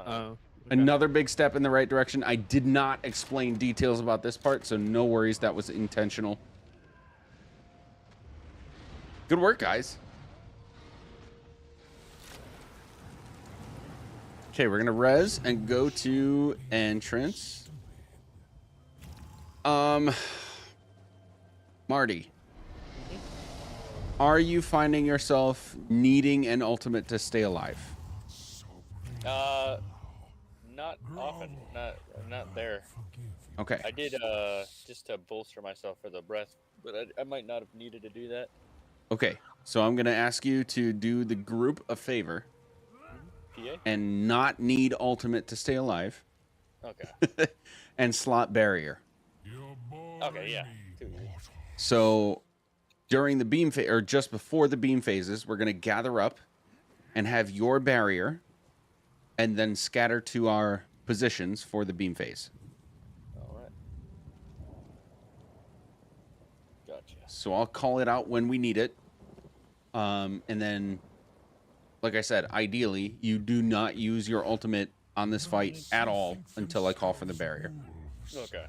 Oh. Another big step in the right direction. I did not explain details about this part, so no worries. That was intentional. Good work, guys. Okay, we're gonna res and go to entrance. Marty, are you finding yourself needing an ultimate to stay alive? Not often. Not there. Okay. I did just to bolster myself for the breath, but I might not have needed to do that. Okay, so I'm gonna ask you to do the group a favor PA? and not need ultimate to stay alive. Okay. And slot barrier. Okay, yeah. So during the beam phase, or just before the beam phases, we're gonna gather up and have your barrier, and then scatter to our positions for the beam phase. All right. Gotcha. So I'll call it out when we need it. And then, like I said, ideally, you do not use your ultimate on this fight at all until I call for the barrier. Okay.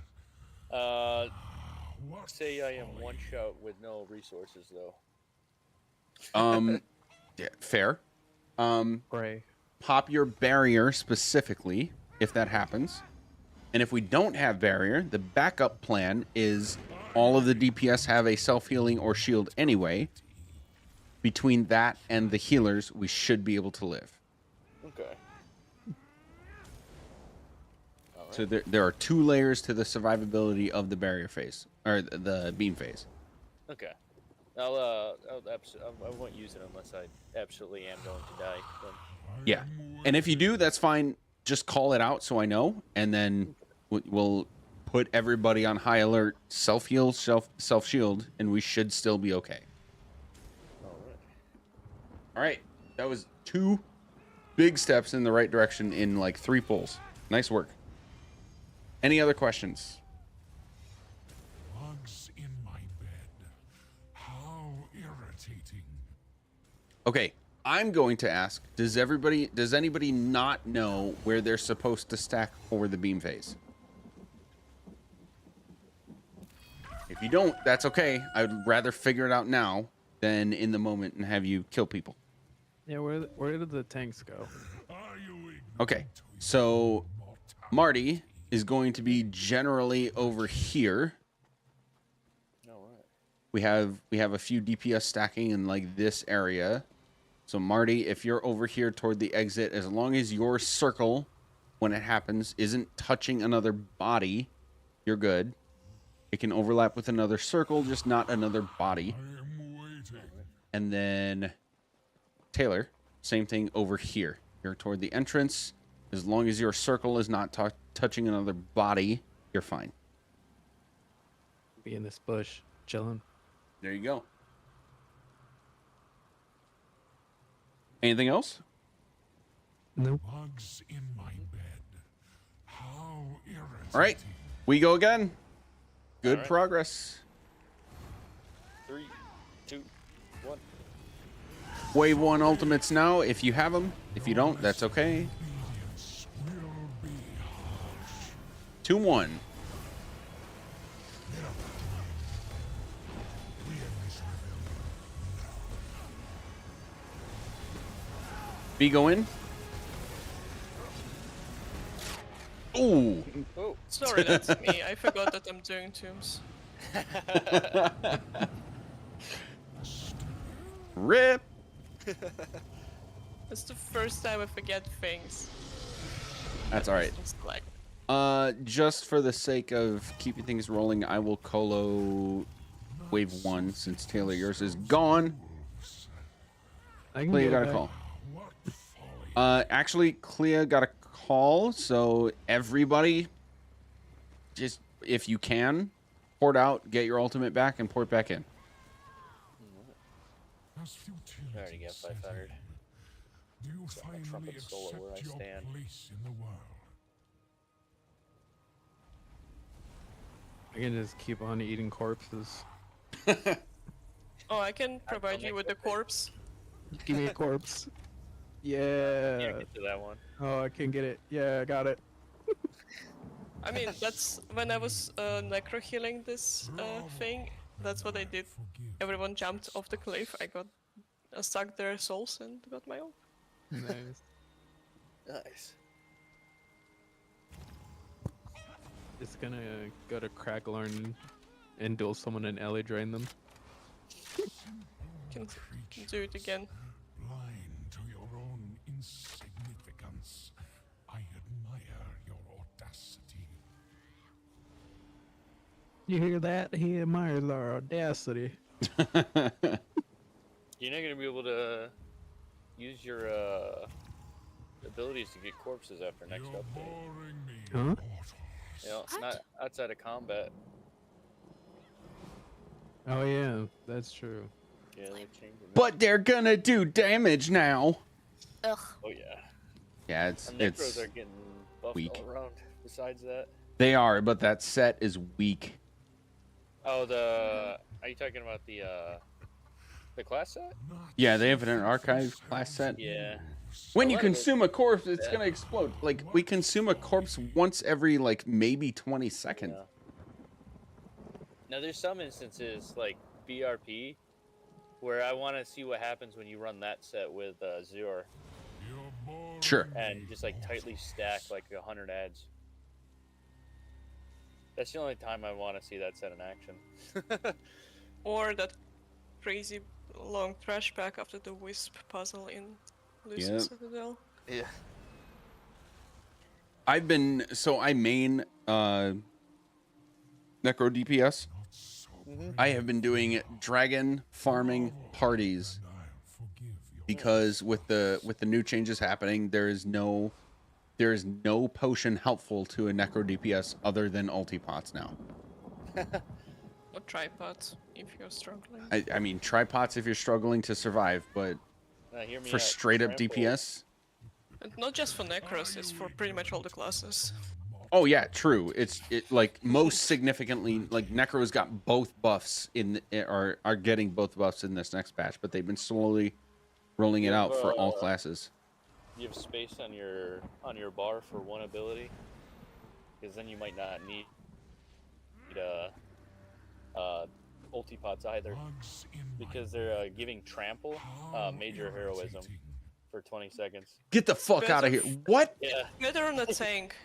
Say I am one shot with no resources though. Yeah, fair. Gray. Pop your barrier specifically if that happens. And if we don't have barrier, the backup plan is all of the DPS have a self-healing or shield anyway. Between that and the healers, we should be able to live. Okay. All right. So there are 2 layers to the survivability of the barrier phase, or the beam phase. Okay. I won't use it unless I absolutely am going to die. Then. Yeah. And if you do, that's fine. Just call it out so I know, and then we'll put everybody on high alert, self-heal, self-shield, and we should still be okay. All right. That was 2 big steps in the right direction in like 3 pulls. Nice work. Any other questions? Bugs in my bed. How irritating. Okay. I'm going to ask, does anybody not know where they're supposed to stack for the beam phase? If you don't, that's okay. I'd rather figure it out now than in the moment and have you kill people. Yeah, where did the tanks go? Okay, so Marty is going to be generally over here. All right. We have a few DPS stacking in like this area. So Marty, if you're over here toward the exit, as long as your circle, when it happens, isn't touching another body, you're good. It can overlap with another circle, just not another body. And then Taylor, same thing over here. You're toward the entrance. As long as your circle is not touching another body, you're fine. Be in this bush, chilling. There you go. Anything else? Nope. Bugs in my bed. How irritating. All right, we go again. Good right. progress. 3, 2, 1. Wave 1 ultimates now, if you have them. If you don't, that's okay. Obedience will be harsh. 2-1. We have this B go in. Ooh. Oh. Sorry, that's me. I forgot that I'm doing tombs. Rip. It's the first time I forget things. That's all right. Just like, Just for the sake of keeping things rolling, I will colo wave 1 since Taylor, yours is gone. I can Clea go got a back. call. Actually, Clea got a call, so everybody, just if you can, port out, get your ultimate back, and port back in. I already got 500. Do you Got my finally trumpet solo accept where I your stand. place in the world? I can just keep on eating corpses. oh, I can provide you with the corpse. Give me a corpse. Yeah. Can't get to that one. Oh, I can't get it. Yeah, I got it. I mean, that's when I was necro healing this thing. That's what I did. Everyone jumped off the cliff. I got sucked their souls and got my own. Nice. Nice. It's gonna go to Cracklorn and duel someone in alley, drain them. Can do it again. Blind to your own insignificance, I admire your audacity. You hear that? He admires our audacity. You're not gonna be able to use your abilities to get corpses after next You're update. boring me, Huh? mortals. You know, it's What? not outside of combat. Oh yeah, that's true. Yeah, they're changing that. But they're gonna do damage now. Ugh. Oh yeah. Yeah, it's And necros are getting buffed weak. all around. Besides that. they are, but that set is weak. Oh, are you talking about the class set? Yeah, the Infinite Archive class set. Yeah. When A you lot of it- consume a corpse, it's Yeah. gonna explode. Like we consume a corpse once every like maybe 20 seconds. Yeah. Now there's some instances like BRP where I want to see what happens when you run that set with Zure You're boring Sure. and just like tightly stack like 100 ads. That's the only time I want to see that set in action. Or that crazy long trash pack after the Wisp puzzle in Lucid Yep. Citadel. Yeah. I main Necro DPS. not so I have been doing dragon farming parties and I'll forgive your because with the new changes happening, there is no potion helpful to a Necro DPS other than ultipots now. Or tripods, if you're struggling. I mean tripods if you're struggling to survive, but Hear me for out. straight up Trample- DPS, And not just for Necros, it's for pretty much all the classes. oh yeah, true. It like most significantly, like Necro's got both buffs are getting both buffs in this next patch, but they've been slowly rolling it out for all classes. You have space on your bar for one ability, because then you might not need ultipots either, bugs in my because they're giving trample How major heroism irritating. for 20 seconds. Get the fuck out of here! What? Yeah, Better on a tank.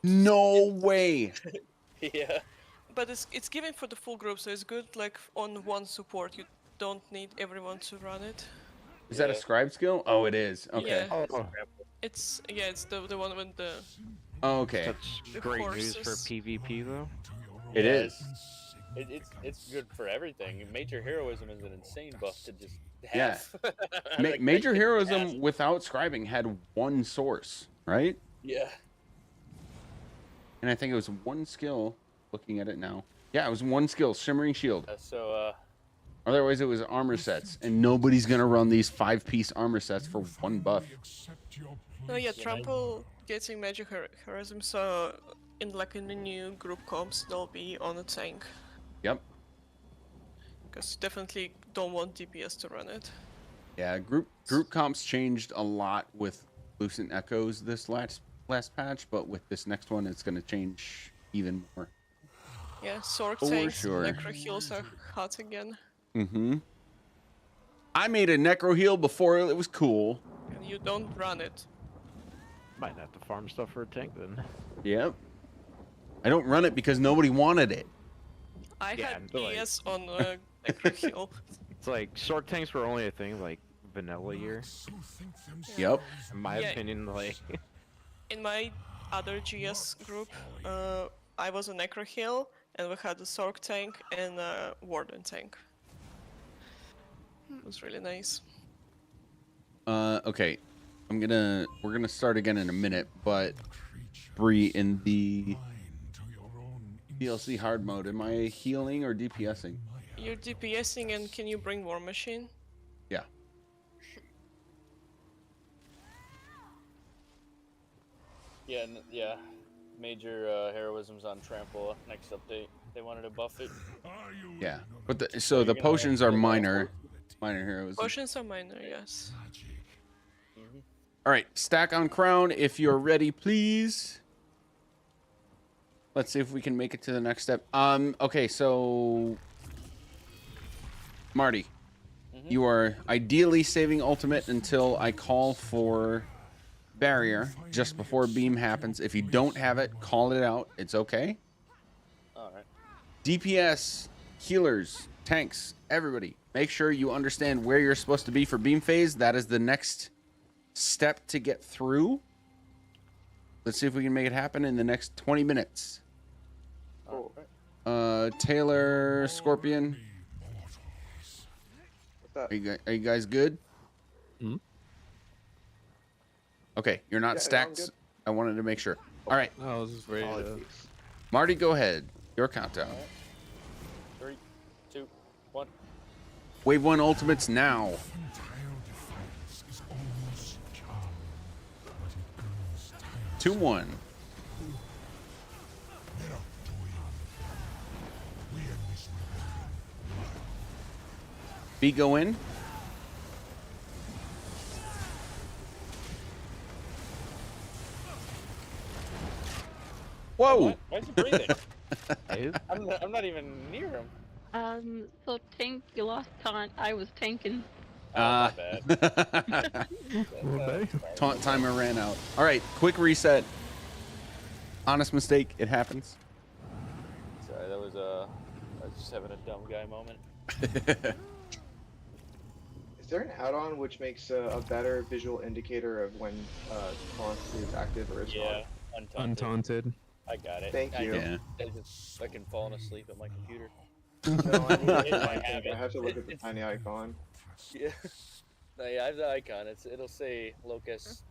No way! yeah. But it's given for the full group, so it's good like on one support. You don't need everyone to run it. Is that a Yeah. scribe skill? Oh, it is. Okay. Yeah. Oh, It's the one with the Oh, okay. that's The great news for horses. PvP though. It Yeah, is. It's good for everything. Major heroism is an insane buff to just Yeah. have. Like, Major I can heroism have- without scribing had one source, right? Yeah. And I think it was one skill. Looking at it now, yeah, it was one skill, Shimmering Shield. So Otherwise, it was armor sets, and nobody's gonna run these 5-piece armor sets for one buff. Accept your no, yeah, place. trample getting magic heroism. So in the new group comps, they'll be on a tank. Yep. Because definitely don't want DPS to run it. Yeah, group comps changed a lot with Lucent Echoes this last patch, but with this next one, it's gonna change even more. Yeah, Sork For tanks, sure. Necro heals are hot again. Mm-hmm. I made a Necro heal before it was cool. And you don't run it. Might have to farm stuff for a tank then. Yep. I don't run it because nobody wanted it. I Yeah, had but, like- PS on Necro heal. It's like short tanks were only a thing like vanilla year. Who think themselves Yep. In my Yeah. opinion, like In my other GS group, I was a Necro heal, and we had a Sork tank and a Warden tank. It was really nice. Okay. We're gonna start again in a minute, but creature Bree, in the blind to your own DLC hard mode, am I healing or DPSing? You're DPSing, and can you bring War Machine? Yeah. yeah, yeah. Major heroisms on trample next update. They wanted to buff it. Are you Yeah. ignorant But the you're gonna potions are heal minor heroes. Potions are minor, yes. magic? Mhm. All right, stack on crown if you're ready, please. Let's see if we can make it to the next step. Okay, so Marty, you are ideally saving ultimate until I call for barrier just before beam happens. If you don't have it, call it out. It's okay. All right. DPS, healers, tanks, everybody, make sure you understand where you're supposed to be for beam phase. That is the next step to get through. Let's see if we can make it happen in the next 20 minutes. Taylor, Scorpion. What's that? Are you guys good? Hmm? Okay, you're not Yeah, stacked. I'm good. I wanted to make sure. All right, I was just ready Solid to. piece. Marty, go ahead. Your countdown. 3, 2, 1. Wave 1 ultimates now. Entire defiance is almost charm, but it grows tiresome. 2-1. We end this rebellion. B go in. Whoa! What? Why is he breathing? Hey, I'm not even near him. So tank, you lost taunt. I was tanking. Oh, my bad. okay. Taunt timer ran out. All right, quick reset. Honest mistake. It happens. Sorry, that was I was just having a dumb guy moment. Is there an add-on which makes a better visual indicator of when taunt is active or is Yeah, not? Untaunted. I got it. Thank you. Yeah. I just fucking falling asleep at my computer. No, I, need It to might find have it. I it. have to look at the tiny icon. Yeah. No, yeah, I have the icon. It'll say Locust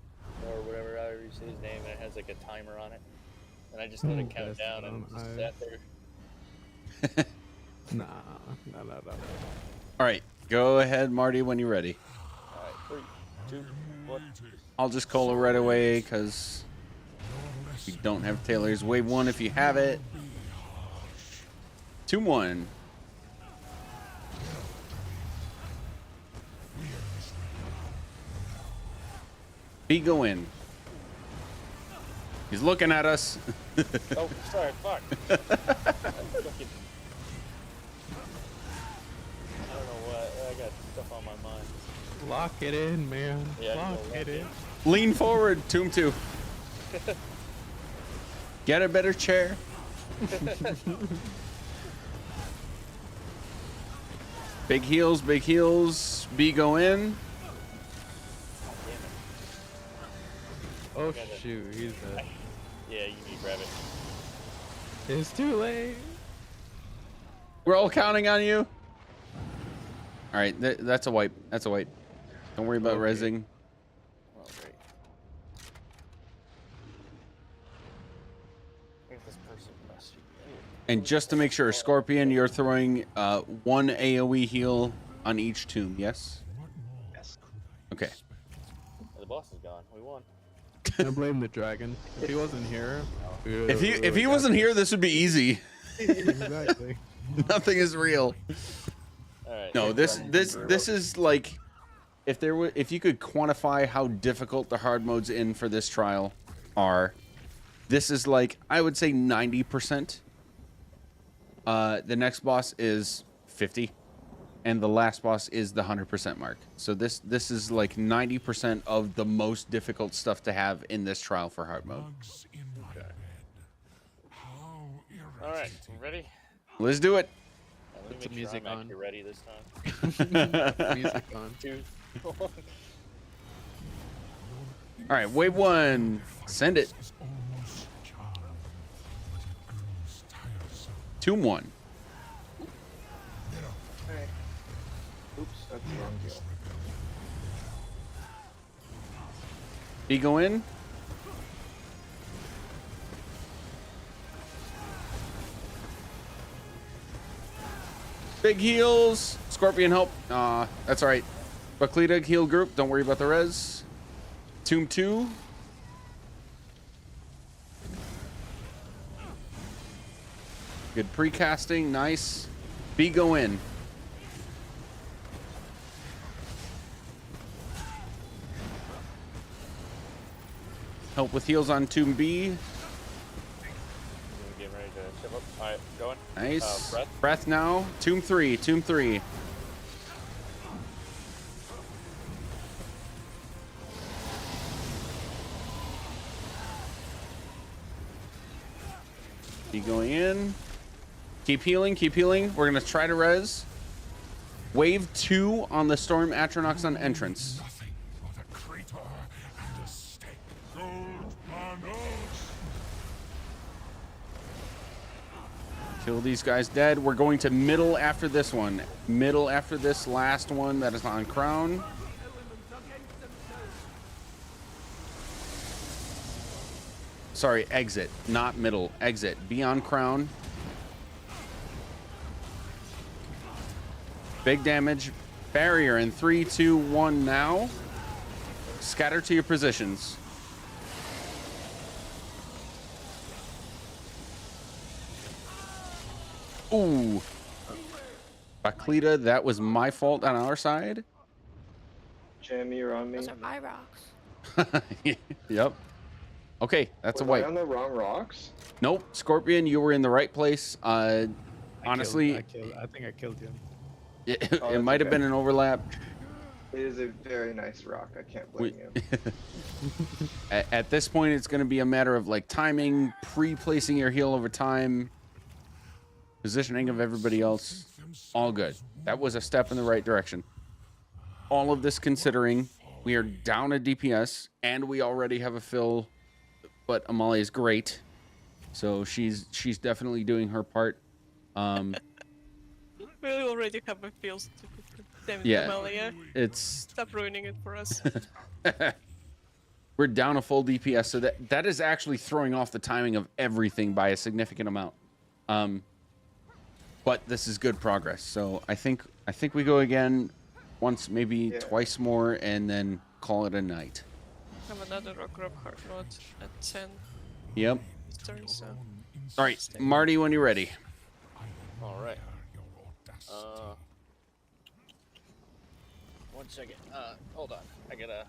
or whatever, however you say his name, and it has like a timer on it. And I just let it count Locust, down and just I- sat there. Nah. All right, go ahead, Marty, when you're ready. Alright, 3, 2, 1. I'll just call it right away because we don't have Taylor's. Wave 1 if you have it. 2-1. B go in. He's looking at us. Oh, sorry, fuck. I don't know what. I got stuff on my mind. Lock it in, man. Yeah, Lock no, it in. Lean forward, Tomb 2. Get a better chair. Big heels, big heels. B go in. Oh shoot, he's Yeah, you need to grab it. It's too late. We're all counting on you. All right, that's a wipe. That's a wipe. Don't worry about Okay. rezzing. Oh, great. If this person must be. And just to make sure, Scorpion, you're throwing 1 AoE heal on each tomb, yes? Yes. Okay. The boss is gone. We won. I blame the dragon. If he wasn't here, If he wasn't here, this would be easy. exactly. Nothing is real. All right. No, this is like if you could quantify how difficult the hard modes in for this trial are, this is like I would say 90%. The next boss is 50, and the last boss is the 100% mark. So this is like 90% of the most difficult stuff to have in this trial for hard mode. Bugs in my bed. How All right, irritating. you ready? Let's do it. Let me Put some make sure music I'm on. actually ready this time. Music on. 2, 1. All right, wave 1. Send it. Is almost charm, but it grows tiresome. 2-1. Alright. Oops, that's the wrong deal. B go in. Big heals. Scorpion help. That's all right. Baklita heal group. Don't worry about the res. Tomb 2. Good precasting. Nice. B go in. Help with heals on Tomb B. Getting ready to ship up. Alright, going. Nice. Breath. Breath now. Tomb 3. Tomb 3. Keep going in. Keep healing. Keep healing. We're going to try to res. Wave 2 on the Storm Atronox on entrance. Nothing but a crater and a stake. Gold panels. Kill these guys dead. We're going to middle after this one. Middle after this last one that is on crown. Sorry, exit, not middle. Exit. Be on crown. Big damage. Barrier in 3, 2, 1 now. Scatter to your positions. Ooh. Baklita, that was my fault on our side. Jam, you're on me. Those are my rocks. Yep. Okay, that's Was a wipe. I on the wrong rocks? Nope, Scorpion, you were in the right place. Honestly, I think I killed him. it, Oh, it might have okay. been an overlap. It is a very nice rock. I can't blame you. At this point, it's going to be a matter of like timing, pre-placing your heal over time, positioning of everybody else. All good. That was a step in the right direction. All of this considering we are down a DPS and we already have a fill, but Amalia is great, so she's definitely doing her part. We already have a field. Damn it, Yeah. Amalia. It's Stop ruining it for us. we're down a full DPS, so that is actually throwing off the timing of everything by a significant amount. But this is good progress. So I think we go again once, maybe twice more, and then call it a night. Have another rock grab hard mode at 10 Yep. Eastern, so. All right, Marty, when you're ready. All right. 1 second. Hold on. I gotta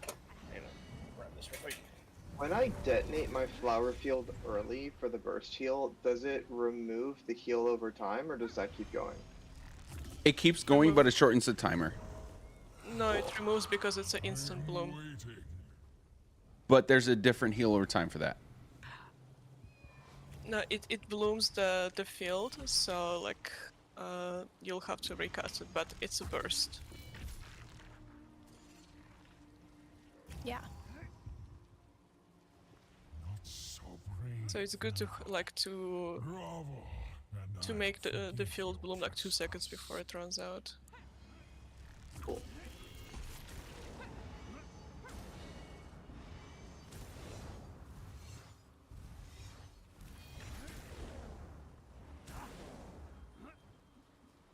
grab this real quick. When I detonate my flower field early for the burst heal, does it remove the heal over time, or does that keep going? It keeps going, but it shortens the timer. No, it removes because it's an instant bloom. But there's a different heal over time for that. No, it blooms the field, so like you'll have to recast it, but it's a burst. Yeah. So it's good to like to make the field bloom like 2 seconds before it runs out. Cool.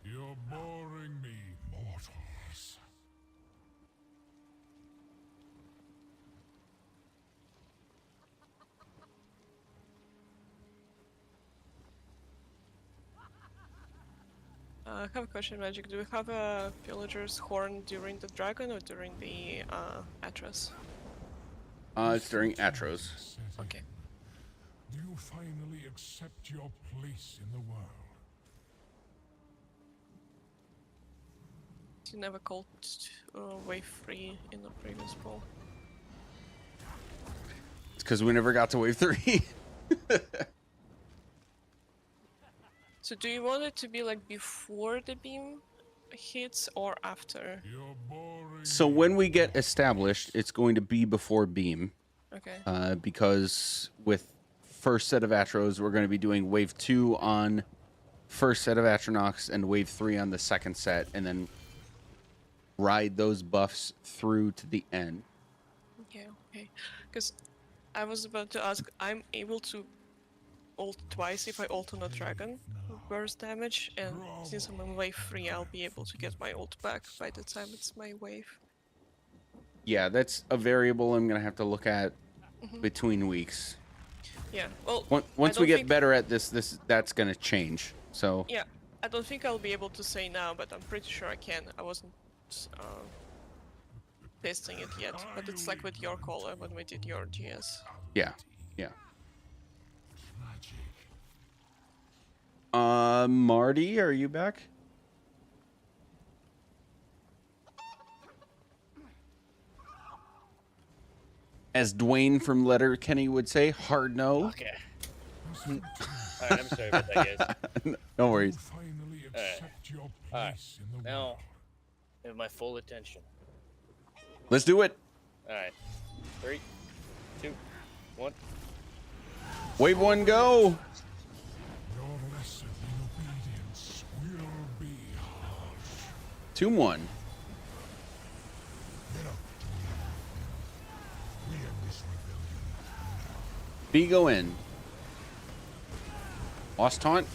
You're boring me, mortals. I have a question, Magic. Do we have a villager's horn during the dragon or during the Atros? It's during Atros. Okay. Do you finally accept your place in the world? You never called wave 3 in the previous poll. It's because we never got to wave 3. So do you want it to be like before the beam hits or after? So when we get established, it's going to be before beam. Okay. Because with first set of Atros, we're going to be doing wave 2 on first set of Atronox and wave 3 on the second set, and then ride those buffs through to the end. Yeah, okay. Because I was about to ask, I'm able to ult twice if I ult on a dragon, burst damage, and since I'm on wave 3, I'll be able to get my ult back by the time it's my wave. Yeah, that's a variable I'm going to have to look at between weeks. Yeah, well, Once we get better at this, that's going to change. So yeah, I don't think I'll be able to say now, but I'm pretty sure I can. I wasn't testing it yet, but it's like with your caller when we did your GS. Yeah. Marty, are you back? As Dwayne from Letterkenny would say, hard no. Okay. Alright, I'm sorry about that, guys. No worries. Finally Alright. accept your Alright. place in the Now, world. I have my full attention. Let's do it. Alright. 3, 2, 1. Wave 1, go. Your lesson in obedience will be harsh. Tomb 1. Get up. We end this rebellion. B, go in. Lost taunt.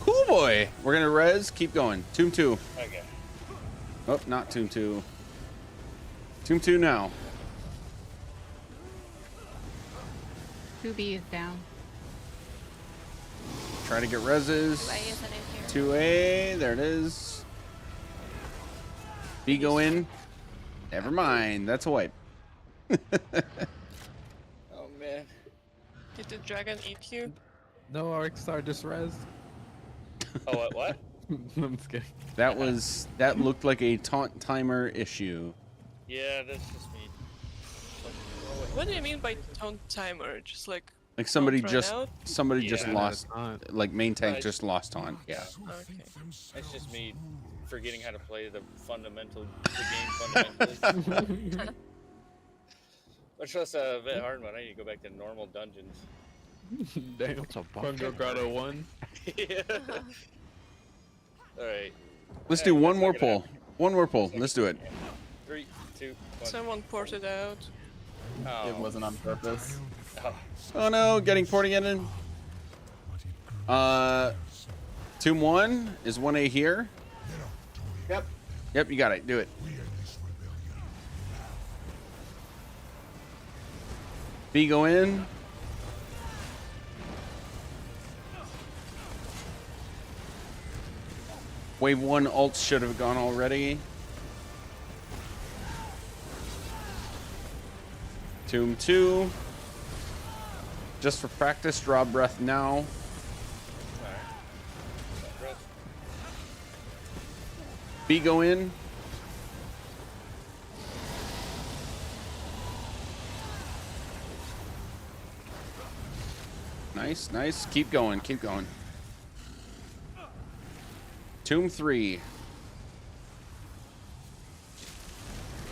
Cool boy. We're gonna res. Keep going. Tomb 2. Okay. Oh, not Tomb 2. Tomb 2 now. 2B is down. Try to get reses. 2A isn't in here. 2A. There it is. B, go in. Never mind. That's a wipe. Oh, man. Did the dragon eat you? No, Arcstar just res. Oh, what? I'm just kidding. That looked like a taunt timer issue. Yeah, that's just me. What do you mean by taunt timer? Just like Somebody taunt just run out? just Yeah. lost, like main tank Right. just lost taunt. Yeah. Okay. That's just me forgetting how to play the game fundamentals. Much less Vet Hard Mode. I need to go back to normal dungeons. Damn. Fungo Grotto 1. Yeah. Alright. Let's do one that's more not gonna pull. One more pull. Let's do it. 3, 2, 1. Someone ported out. Oh. It wasn't on purpose. Oh. Oh no, getting porting in. Tomb 1 is 1A here. Yep. Yep, you got it. Do it. B, go in. Wave 1 ults should have gone already. Tomb 2. Just for practice, draw breath now. B, go in. Nice, nice. Keep going, keep going. Tomb 3.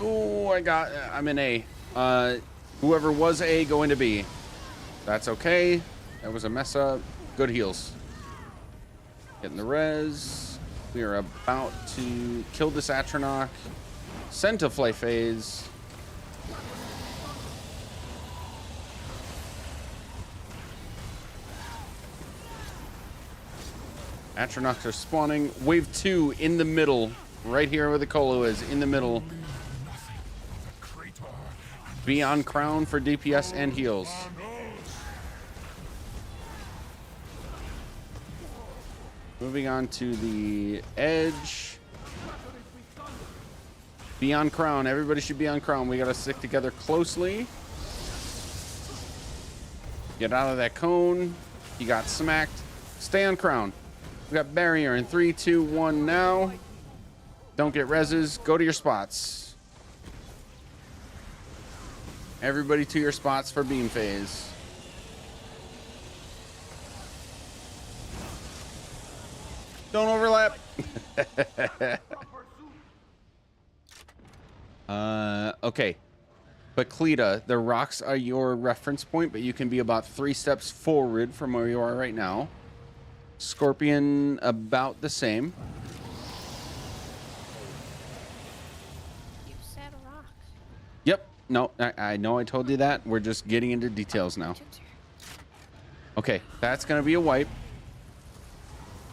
Oh, I'm in A. Whoever was A, go into B. That's okay. That was a mess up. Good heals. Getting the res. We are about to kill this Atronach. Send to Flay phase. Atronachs are spawning. Wave 2 in the middle. Right here where the Colo is. In the middle. Beyond Crown for DPS and heals. Moving on to the edge. Beyond Crown. Everybody should be on Crown. We gotta stick together closely. Get out of that cone. You got smacked. Stay on Crown. We got barrier in 3, 2, 1 now. Don't get reses. Go to your spots. Everybody to your spots for beam phase. Don't overlap. Okay. But Cleta, the rocks are your reference point, but you can be about 3 steps forward from where you are right now. Scorpion, about the same. You said rocks. Yep. No, I know I told you that. We're just getting into details now. Okay, that's going to be a wipe.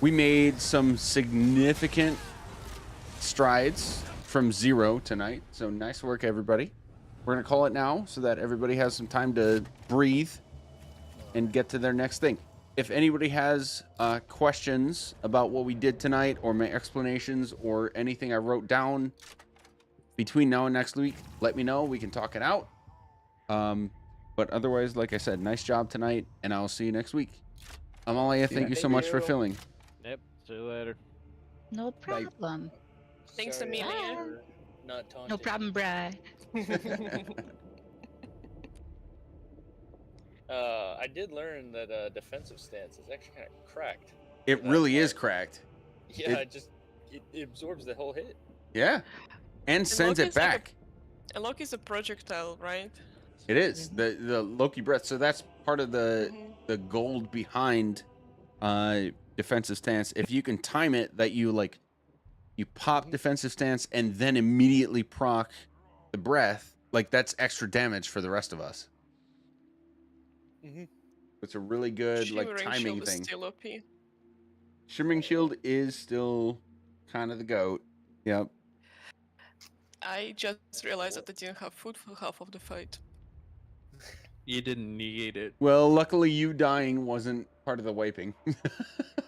We made some significant strides from 0 tonight. So nice work, everybody. We're going to call it now so that everybody has some time to breathe and get to their next thing. if anybody has questions about what we did tonight or my explanations or anything I wrote down between now and next week, let me know. We can talk it out. But otherwise, like I said, nice job tonight, and I'll see you next week. Amalia, thank you so much for filling. Yep. See you later. No problem. Thanks, Sorry, Amelia. for Not taunting. No problem, Bri. I did learn that defensive stance is actually kind of cracked. It really is cracked. Yeah, it absorbs the whole hit. Yeah. And sends it back. And Loki's a projectile, right? It is. The Loki breath. So that's part of the gold behind defensive stance. If you can time it that you pop defensive stance and then immediately proc the breath, like that's extra damage for the rest of us. It's a really good Shimmering timing Shield thing. Is still OP. Shimmering Shield is still kind of the goat. Yep. I just realized that I didn't have food for half of the fight. You didn't negate it. Well, luckily you dying wasn't part of the wiping.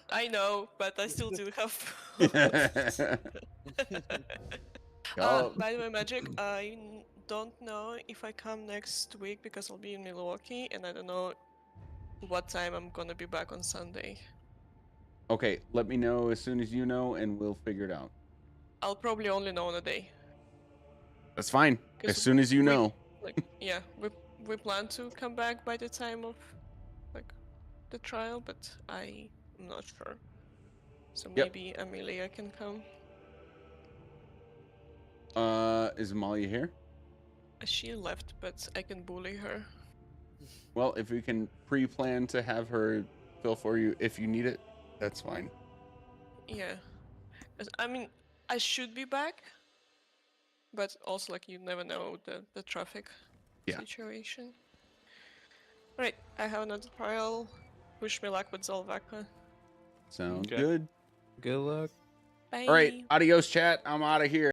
I know, but I still didn't have food. By the way, Magic, I don't know if I come next week because I'll be in Milwaukee, and I don't know what time I'm gonna be back on Sunday. Okay, let me know as soon as you know, and we'll figure it out. I'll probably only know in a day. That's fine. As soon as you know. Yeah, we plan to come back by the time of the trial, but I'm not sure. So maybe Amelia can come. Is Amalia here? She left, but I can bully her. Well, if we can pre-plan to have her fill for you if you need it, that's fine. Yeah. 'Cause, I mean, I should be back, but also you never know the traffic situation. Alright, I have another trial. Wish me luck with Zolvaka. Sounds good. Good luck. Bye. All right, adios, chat. I'm out of here.